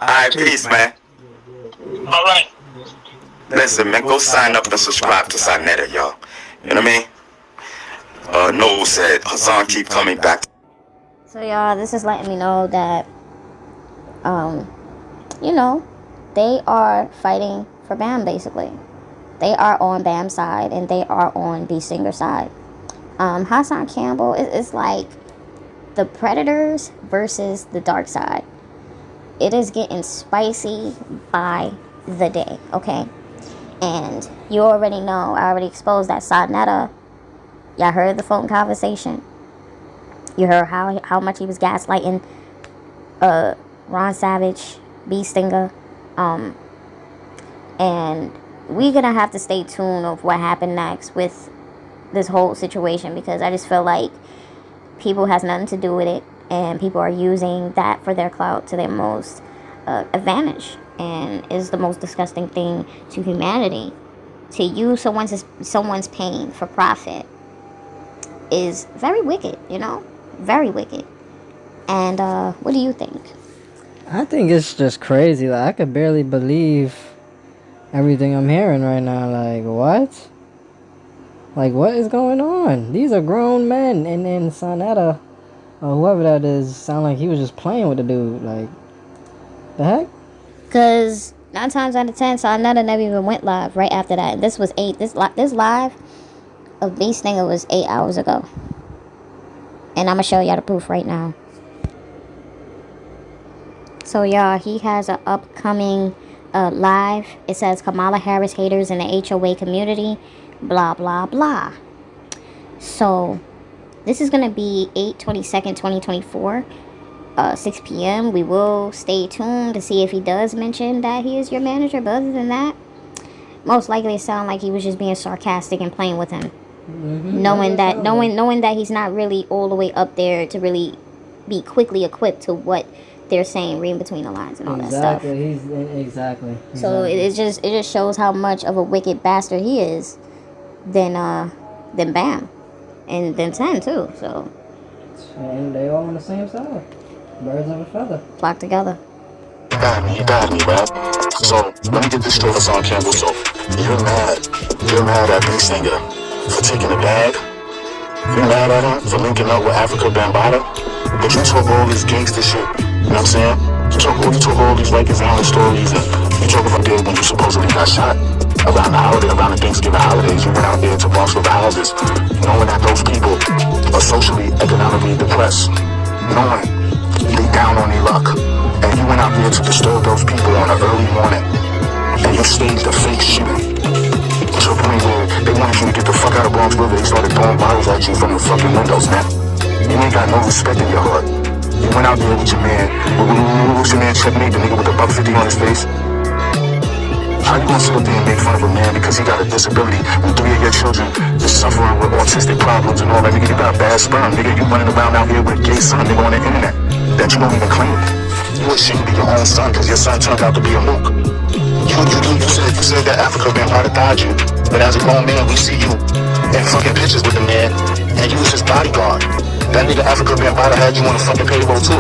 Alright, peace, man. All right. Listen, man, go sign up and subscribe to Saneter, y'all. You know what I mean? Noel said, Hassan keep coming back. So y'all, this is letting me know that, you know, they are fighting for Bam, basically. They are on Bam's side, and they are on B Singer's side. HassanCampbell is like the Predators versus the dark side. It is getting spicy by the day, okay? And you already know, I already exposed that Saneter. Y'all heard the phone conversation. You heard how much he was gaslighting RonSavage, B Stinger. And we're gonna have to stay tuned of what happened next with this whole situation, because I just feel like people has nothing to do with it, and people are using that for their clout to their most advantage, and is the most disgusting thing to humanity. To use someone's pain for profit is very wicked, you know, very wicked. And what do you think? I think it's just crazy. Like, I could barely believe everything I'm hearing right now. Like, what? Like, what is going on? These are grown men, and then Saneter, or whoever that is, sound like he was just playing with the dude. Like, the heck? Because 9 times out of 10, Saneter never even went live right after that. And this was this live of B Stinger was 8 hours ago. And I'm going to show y'all the proof right now. So, y'all, he has an upcoming live. It says Kamala Harris haters in the HOA community. Blah, blah, blah. So, this is going to be 8/22/2024. 6 p.m. We will stay tuned to see if he does mention that he is your manager. But other than that, most likely it sounds like he was just being sarcastic and playing with him. Mm-hmm. Knowing that he's not really all the way up there to really be quickly equipped to what they're saying, reading between the lines and all that stuff. Exactly. So it just shows how much of a wicked bastard he is than Bam. And then 10 too. So and they all on the same side. Birds of a feather. Flock together. You got me, man. So, let me get this straight, HassanCampbell. So, you're mad at B Stinger for taking a bag? You're mad at him for linking up with Africa Bambaataa? But you talk all this gangster shit, you know what I'm saying? You talk all these Rikers Island stories, and you talk about the day when you supposedly got shot. Around the Thanksgiving holidays, you went out there to Boston houses, knowing that those people are socially, economically depressed, knowing they down on their luck, and you went out there to disturb those people on an early morning, and you staged a fake shooting to a point where they wanted you to get the fuck out got a Bronx River, they started throwing bottles at you from the fucking windows, man. You ain't got no respect in your heart. You went out there with your man. What's your man Checkmate, the nigga with the $150 on his face? How you gonna sit up there and make fun of a man because he got a disability when 3 of your children is suffering with autistic problems and all that? Nigga, you got bad sperm. Nigga, you running around out here with a gay son, nigga, on the internet that you don't even claim. You wish you could be your own son because your son turned out to be a mook. You said that Africa been bodyguard you, but as a grown man, we see you in fucking pictures with the man, and you was his bodyguard. That nigga Africa been had you on the fucking payroll too.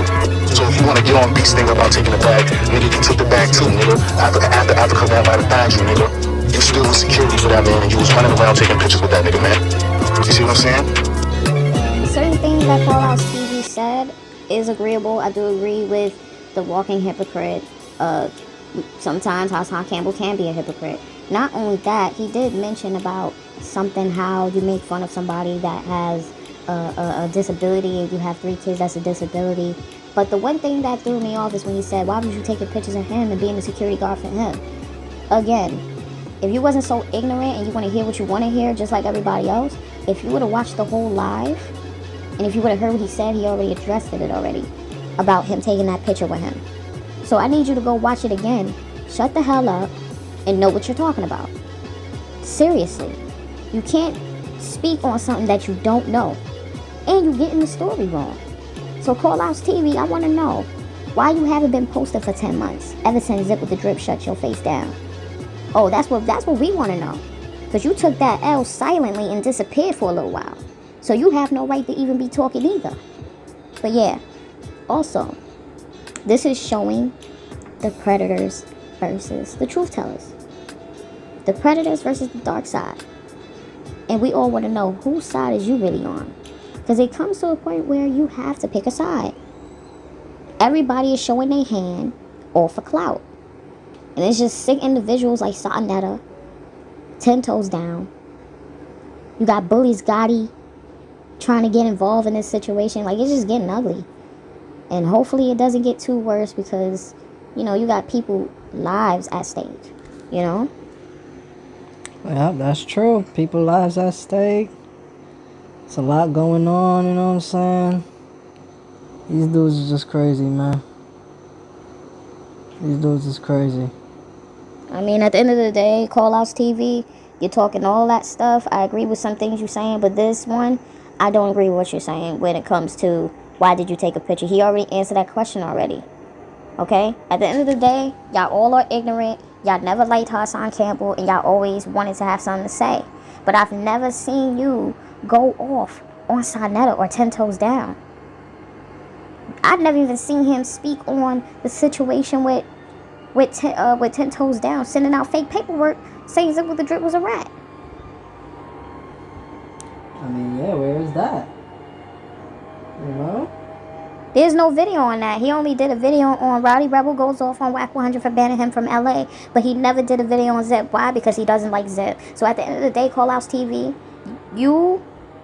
So if you want to get on Beast thing about taking the bag, nigga, you took the bag too, nigga. After Africa been bodyguard you, nigga, you still was security for that man, and you was running around taking pictures with that nigga, man. You see what I'm saying? Certain things that Call Out Stevie said is agreeable. I do agree with the walking hypocrite. Sometimes HassanCampbell can be a hypocrite. Not only that, he did mention about something how you make fun of somebody that has a disability and you have 3 kids that's a disability. But the one thing that threw me off is when he said, why was you taking pictures of him and being the security guard for him? Again, if you wasn't so ignorant and you want to hear what you want to hear just like everybody else, if you would have watched the whole live and if you would have heard what he said, he already addressed it already about him taking that picture with him. So I need you to go watch it again, shut the hell up, and know what you're talking about. Seriously. You can't speak on something that you don't know. And you're getting the story wrong. So Call Outs TV, I want to know why you haven't been posted for 10 months, ever since Zip with the Drip shut your face down. Oh, that's what we want to know. Because you took that L silently and disappeared for a little while. So you have no right to even be talking either. But yeah, also, this is showing the predators versus the truth tellers. The predators versus the dark side. And we all want to know whose side is you really on. Because it comes to a point where you have to pick a side. Everybody is showing their hand all for clout. And it's just sick individuals like Saneter, 10 Toes Down. You got Bullies Gotti trying to get involved in this situation. Like, it's just getting ugly. And hopefully it doesn't get too worse because, you know, you got people lives at stake, you know? Yeah, that's true. People lives at stake. It's a lot going on, you know what I'm saying? These dudes are just crazy, man. These dudes is crazy. I mean, at the end of the day, Call Outs TV, you're talking all that stuff. I agree with some things you're saying, but this one, I don't agree with what you're saying when it comes to why did you take a picture. He already answered that question already. Okay? At the end of the day, y'all all are ignorant. Y'all never liked HassanCampbell, and y'all always wanted to have something to say. But I've never seen you go off on Saneter or 10 Toes Down. I've never even seen him speak on the situation with 10 Toes Down, sending out fake paperwork saying Zip with the Drip was a rat. I mean, yeah, where is that? You know? There's no video on that. He only did a video on Rowdy Rebel goes off on Whack 100 for banning him from LA. But he never did a video on Zip. Why? Because he doesn't like Zip. So at the end of the day, Call Outs TV, you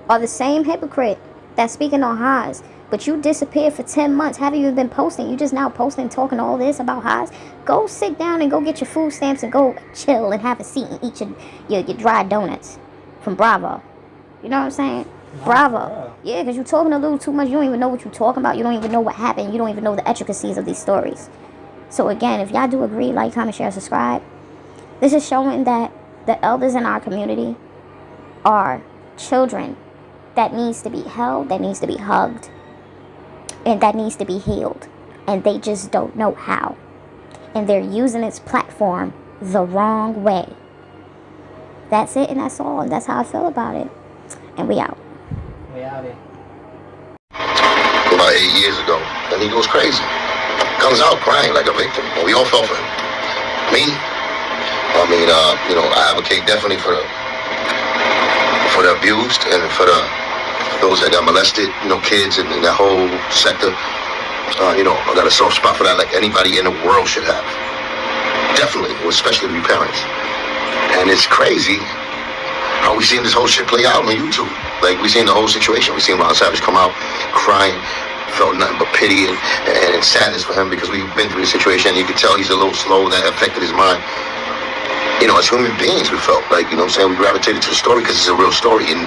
are the same hypocrite that's speaking on Haas. But you disappeared for 10 months. Haven't even been posting. You just now posting, talking all this about Haas. Go sit down and go get your food stamps and go chill and have a seat and eat your dry donuts from Bravo. You know what I'm saying? Bravo. Yeah, because you're talking a little too much. You don't even know what you're talking about. You don't even know what happened. You don't even know the intricacies of these stories. So again, if y'all do agree, like, comment, share, subscribe. This is showing that the elders in our community are children that needs to be held, that needs to be hugged, and that needs to be healed. And they just don't know how. And they're using its platform the wrong way. That's it and that's all. And that's how I feel about it. And we out. We out here. About 8 years ago, and he goes crazy. Comes out crying like a victim. And we all fell for him. Me, I advocate definitely for the abused and for those that got molested, kids and that whole sector. I got a soft spot for that like anybody in the world should have. Definitely, especially the parents. And it's crazy how we seen this whole shit play out on YouTube. Like, we seen the whole situation. We seen RonSavage come out crying, felt nothing but pity and sadness for him because we've been through the situation. You could tell he's a little slow. That affected his mind. you know, as human beings, we felt like, you know what I'm saying, we gravitated to the story because it's a real story, and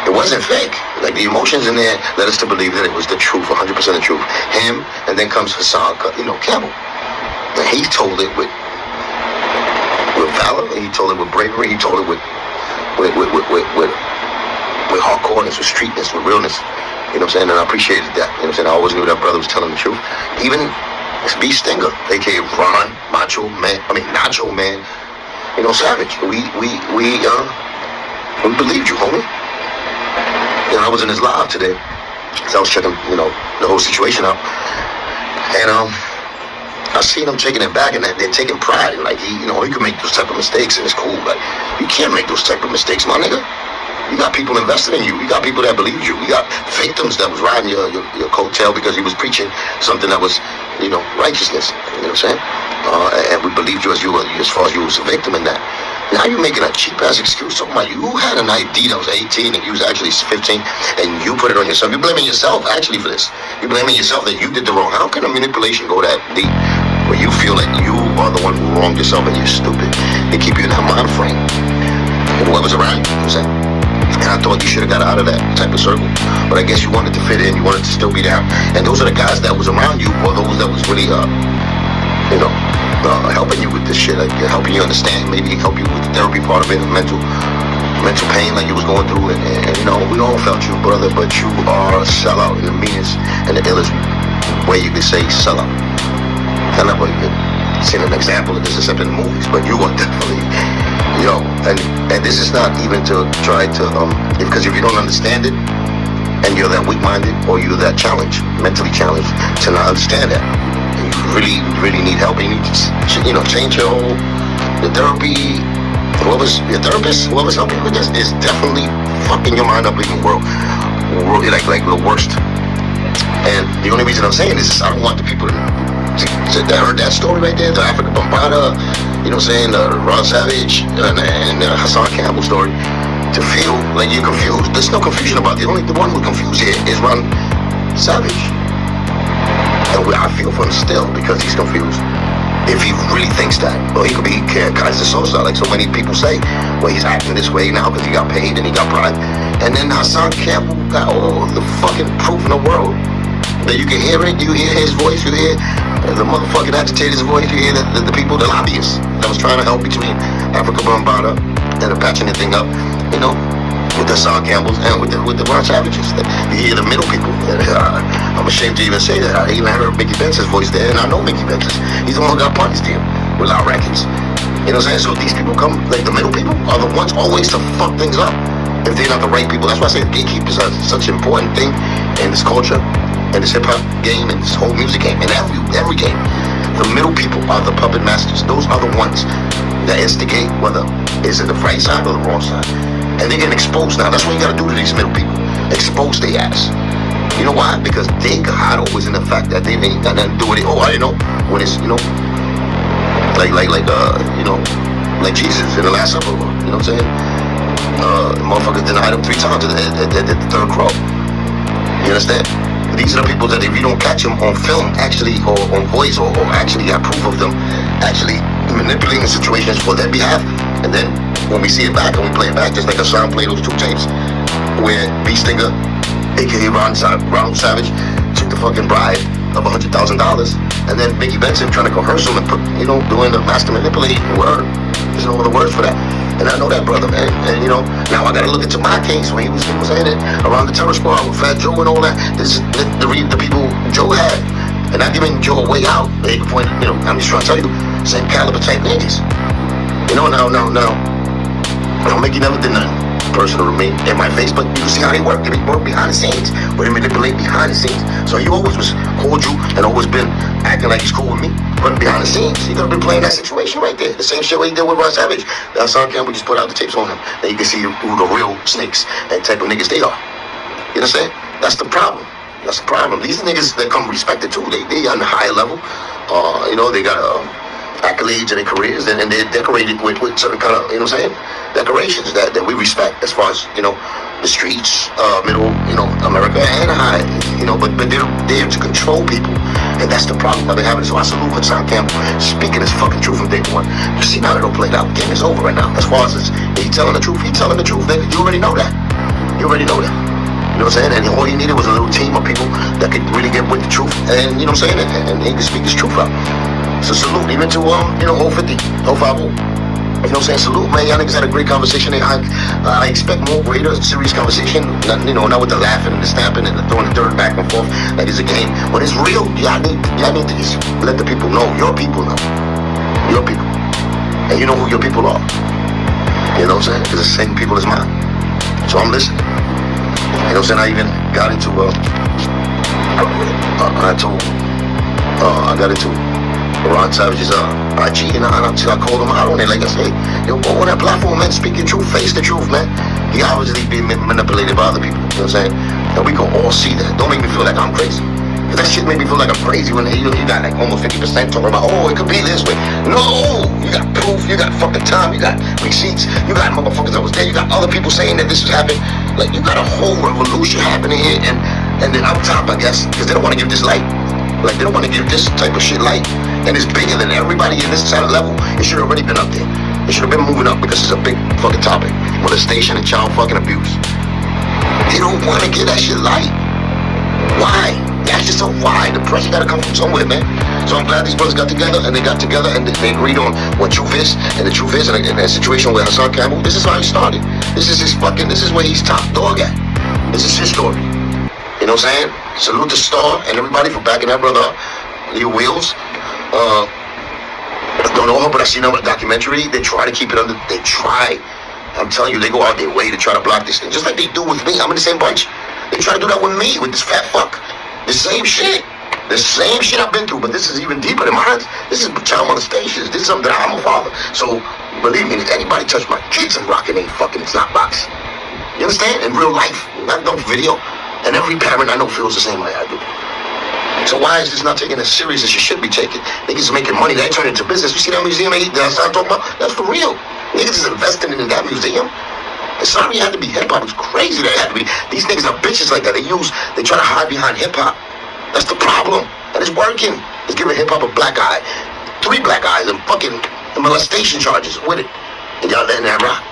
it wasn't fake. Like, the emotions in there led us to believe that it was the truth, 100% the truth. Him, and then comes Hassan, Campbell. And he told it with valor, and he told it with bravery, he told it with hardcoreness, with streetness, with realness. You know what I'm saying? And I appreciated that. You know what I'm saying? I always knew that brother was telling the truth. Even B Stinger, aka Ron, Nacho Man, you know, Savage. We believed you, homie. You know, I was in his live today, so I was checking, you know, the whole situation out, and I seen him taking it back, and they're taking pride in, like, he could make those type of mistakes, and it's cool. Like, you can't make those type of mistakes, my nigga. You got people invested in you. You got people that believed you. You got victims that was riding your coattail because he was preaching something that was, you know, righteousness. You know what I'm saying? And we believed you as far as you was a victim in that. Now you're making a cheap ass excuse talking about you had an ID that was 18 and you was actually 15, and you put it on yourself. You're blaming yourself actually for this. You're blaming yourself that you did the wrong. How can a manipulation go that deep where you feel like you are the one who wronged yourself and you're stupid? They keep you in that mind frame. And whoever's around you, you know what I'm saying? And I thought you should have got out of that type of circle. But I guess you wanted to fit in, you wanted to still be down. And those are the guys that was around you, or those that was really, helping you with this shit, like helping you understand, maybe help you with the therapy part of it, mental pain like you was going through. And you know, we all felt you, brother, but you are a sellout in the meanest and the illest way you could say sellout. I never seen an example of this except in the movies, but you are definitely, and this is not even to try to, because if you don't understand it, and you're that weak-minded, or you're that mentally challenged, to not understand that, and you really need help, and you need to, change your whole, the therapy, whoever's your therapist, whoever's helping you with this, is definitely fucking your mind up even world, like the worst. And the only reason I'm saying this is I don't want the people that heard that story right there, the Africa Bombada, you know what I'm saying, the RonSavage and HassanCampbell story, to feel like you're confused. There's no confusion about it. The one who's confused here is RonSavage. And I feel for him still because he's confused. If he really thinks that, well, he could be Kaiser Sosa, like so many people say. Well, he's acting this way now because he got paid and he got pride. And then HassanCampbell got all the fucking proof in the world that you can hear it. You hear his voice. You hear the motherfucking agitator's voice. You hear the people, the lobbyists that was trying to help between Africa Bombada and the patching the thing up, with the HassanCampbells and with the RonSavages. You hear the middle people. I'm ashamed to even say that. I even heard Mickey Bence's voice there, and I know Mickey Bence's. He's the one who got punished here with our records. You know what I'm saying? So these people come, like the middle people, are the ones always to fuck things up if they're not the right people. That's why I say gatekeepers are such an important thing in this culture, in this hip-hop game, and this whole music game, and every game. The middle people are the puppet masters. Those are the ones that instigate, whether it's in the right side or the wrong side. And they're getting exposed now. That's what you gotta do to these middle people. Expose their ass. You know why? Because they can hide always in the fact that they ain't got nothing to do with it. Oh, I didn't know. When it's, like Jesus in the Last Supper. You know what I'm saying? Motherfuckers denied him 3 times at the third crow. You understand? These are the people that if you don't catch them on film, actually, or on voice, or actually have proof of them actually manipulating situations for their behalf, and then when we see it back and we play it back, just like Hassan played those 2 tapes, where B Stinger, aka RonSavage, took the fucking bribe of $100,000, and then Mickey Benson trying to coerce him and put, doing the master manipulating word. There's no other words for that. And I know that brother, man. And now I gotta look into my case when he was saying it around the terror squad with Fat Joe and all that. This is the people Joe had. And not giving Joe a way out. They could point, I'm just trying to tell you, same caliber type niggas. Now Mickey never did nothing personal to me in my face, but you can see how they work. They work behind the scenes, but they manipulate behind the scenes. So he always was cordial and always been acting like he's cool with me, but behind the scenes, he could have been playing that situation right there. The same shit what he did with RonSavage. That HassanCampbell just put out the tapes on him, and you can see who the real snakes and type of niggas they are. You know what I'm saying? That's the problem. That's the problem. These niggas that come respected too. They on the higher level. They got accolades in their careers, and they're decorated with certain kind of, decorations that we respect as far as, the streets, middle, America and high, but they're there to control people, and that's the problem I've been having. So I salute HassanCampbell speaking his fucking truth from day one. You See, now it don't play out. Game is over right now. As far as he telling the truth, he telling the truth, nigga. You already know that. You already know that. You know what I'm saying? And all he needed was a little team of people that could really get with the truth. And you know what I'm saying? And he could speak his truth out. So salute even to 050, 050. You know what I'm saying? Salute, man. Y'all niggas had a great conversation. I expect more greater, serious conversation. Not, not with the laughing and the stamping and the throwing the dirt back and forth like it's a game. When it's real, y'all need to just let the people know. Your people know. Your people. And you know who your people are. You know what I'm saying? Because it's the same people as mine. So I'm listening. You know what I'm saying? I even got into I got into RonSavage's IG, and I called him out on it. Like I said, yo, go on that platform, man. Speak your truth, face the truth, man. He obviously being manipulated by other people. You know what I'm saying? And we can all see that. Don't make me feel like I'm crazy. Cause that shit made me feel like I'm crazy when you got like almost 50% talking about, oh, it could be this way. No, you got proof, you got fucking time, you got receipts, you got motherfuckers that was there, you got other people saying that this is happening. Like, you got a whole revolution happening here, and then up top, I guess, because they don't want to give this light. Like, they don't want to give this type of shit light. And it's bigger than everybody in this side of level. It should have already been up there. It should have been moving up because it's a big fucking topic. Molestation and child fucking abuse. They don't want to give that shit light. Why? Ask yourself why. The pressure gotta come from somewhere, man. So I'm glad these brothers got together, and they agreed on what truth is, and the truth is in a situation where HassanCampbell, this is how he started. This is where he's top dog at. This is his story. You know what I'm saying? Salute to Star and everybody for backing that brother up. Your wheels. I don't know her, but I seen her in a documentary. They try to keep it under. They try. I'm telling you, they go out their way to try to block this thing, just like they do with me. I'm in the same bunch. They try to do that with me, with this fat fuck. The same shit. The same shit I've been through, but this is even deeper than mine. This is child molestation. This is something that I'm a father. So, believe me, if anybody touch my kids, I'm rocking a fucking snot box. You understand? In real life, not no video. And every parent I know feels the same way I do. So why is this not taken as serious as you should be taken? Niggas is making money, they turn into business. You see that museum that I'm talking about? That's for real. Niggas is investing in that museum. It's sorry it had to be hip-hop. It's crazy that it had to be. These niggas are bitches like that. They try to hide behind hip-hop. That's the problem. And it's working. It's giving hip-hop a black eye. 3 black eyes and fucking molestation charges with it. And y'all letting that rock.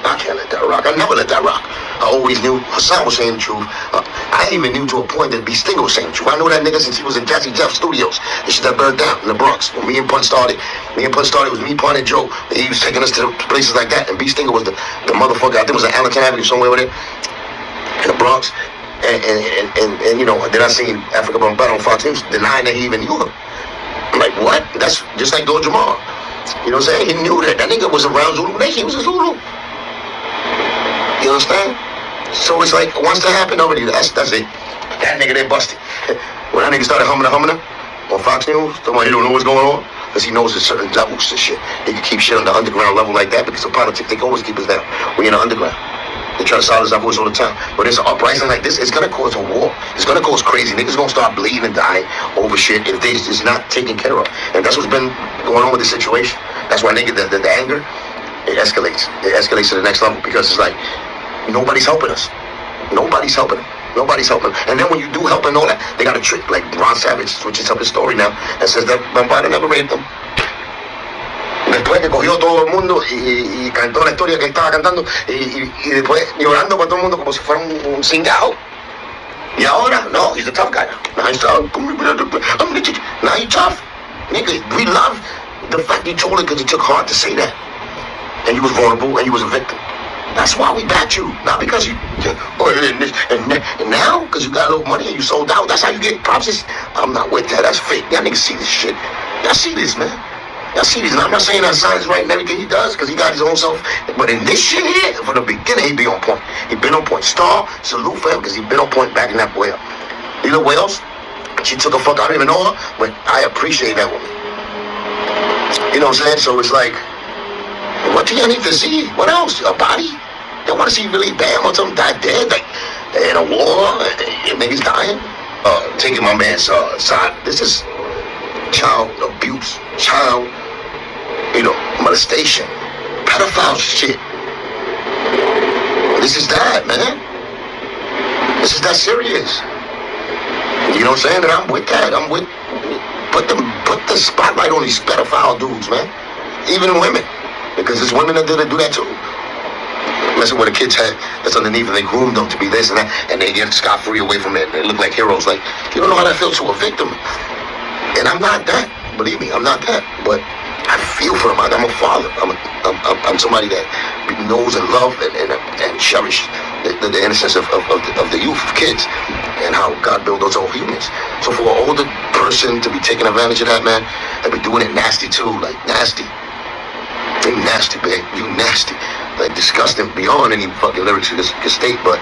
I can't let that rock. I never let that rock. I always knew Hassan was saying the truth. I even knew to a point that B. Stinger was saying the truth. I know that nigga since he was in Jazzy Jeff Studios. The shit that burned down in the Bronx. When me and Pun started, it was me, Pun, and Joe. He was taking us to places like that. And B. Stinger was the motherfucker. I think it was in Allentown Avenue, somewhere over there. In the Bronx. And you know, then I seen Africa Bombay on Fox News denying that he even knew him. I'm like, what? That's just like Lord Jamar. You know what I'm saying? He knew that. That nigga was around Zulu Nation. He was a Zulu. You understand? So it's like, once that happened already, that's it. That nigga, they busted. When that nigga started humming on Fox News, somebody don't know what's going on, because he knows there's certain levels to shit. He can keep shit on the underground level like that, because of politics, they can always keep us down. We in the underground. They try to silence our voice all the time. But it's an uprising like this, it's gonna cause a war. It's gonna cause crazy. Niggas gonna start bleeding and dying over shit if this is not taken care of. And that's what's been going on with this situation. That's why nigga, the anger, it escalates. It escalates to the next level, because it's like, nobody's helping us. Nobody's helping. Nobody's helping. And then when you do help and all that, they got a trick. Like RonSavage switches up his story now and says that Bambada never raped them. Después que cogió todo el mundo y cantó la historia que él estaba cantando y después llorando para todo el mundo como si fuera un cingado. Y ahora, no, he's a tough guy now. Now he's tough. Now he's tough. Nigga, we love the fact you told it because it took heart to say that. And you was vulnerable and you was a victim. That's why we backed you. Not because you, and now, because you got a little money and you sold out, that's how you get props. I'm not with that. That's fake. Y'all niggas see this shit. Y'all see this, man. Y'all see this. And I'm not saying that Hassan is right in everything he does, because he got his own self. But in this shit here, from the beginning, he be on point. He been on point. Star, salute for him, because he been on point backing that boy up. Lila Wells, she took a fuck. I don't even know her, but I appreciate that woman. You know what I'm saying? So it's like, what do y'all need to see? What else? A body? They want to see really bad on something die dead, like in a war, niggas dying. Taking my man's side. This is child abuse, child, molestation, pedophile shit. This is that, man. This is that serious. You know what I'm saying? And I'm with that. I'm with put the spotlight on these pedophile dudes, man. even women, because there's women that do that too. Messing with a kid's head that's underneath, and they groom them to be this and that, and they get scot-free away from it. They look like heroes. Like, you don't know how that feels to a victim. And I'm not that. Believe me, I'm not that. But I feel for them. I'm a father. I'm somebody that knows and loves and cherish the innocence of the youth, of kids, and how God built those all humans. So for an older person to be taking advantage of that, man, and be doing it nasty too, like nasty. You nasty, babe. You nasty. Like disgusting beyond any fucking lyrics you can state, but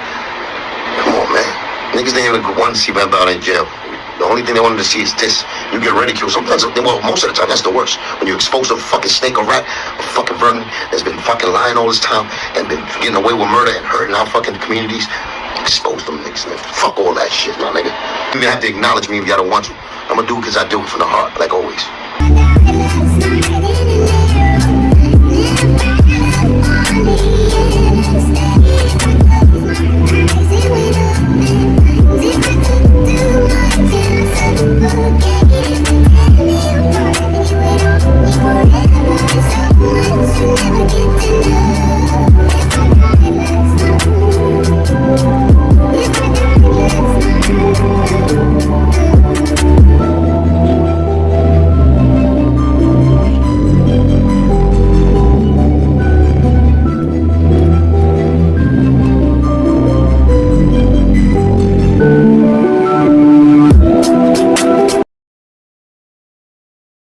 come on, man. Niggas didn't even want to see Bam Bam in jail. The only thing they wanted to see is this. You get ridiculed. Sometimes, well, most of the time, that's the worst. When you're exposed to a fucking snake or rat, a fucking vermin that's been fucking lying all this time and been getting away with murder and hurting our fucking communities. Expose them niggas, man. Fuck all that shit, my nigga. You even have to acknowledge me if y'all don't want to. I'm gonna do it because I do it from the heart, like always.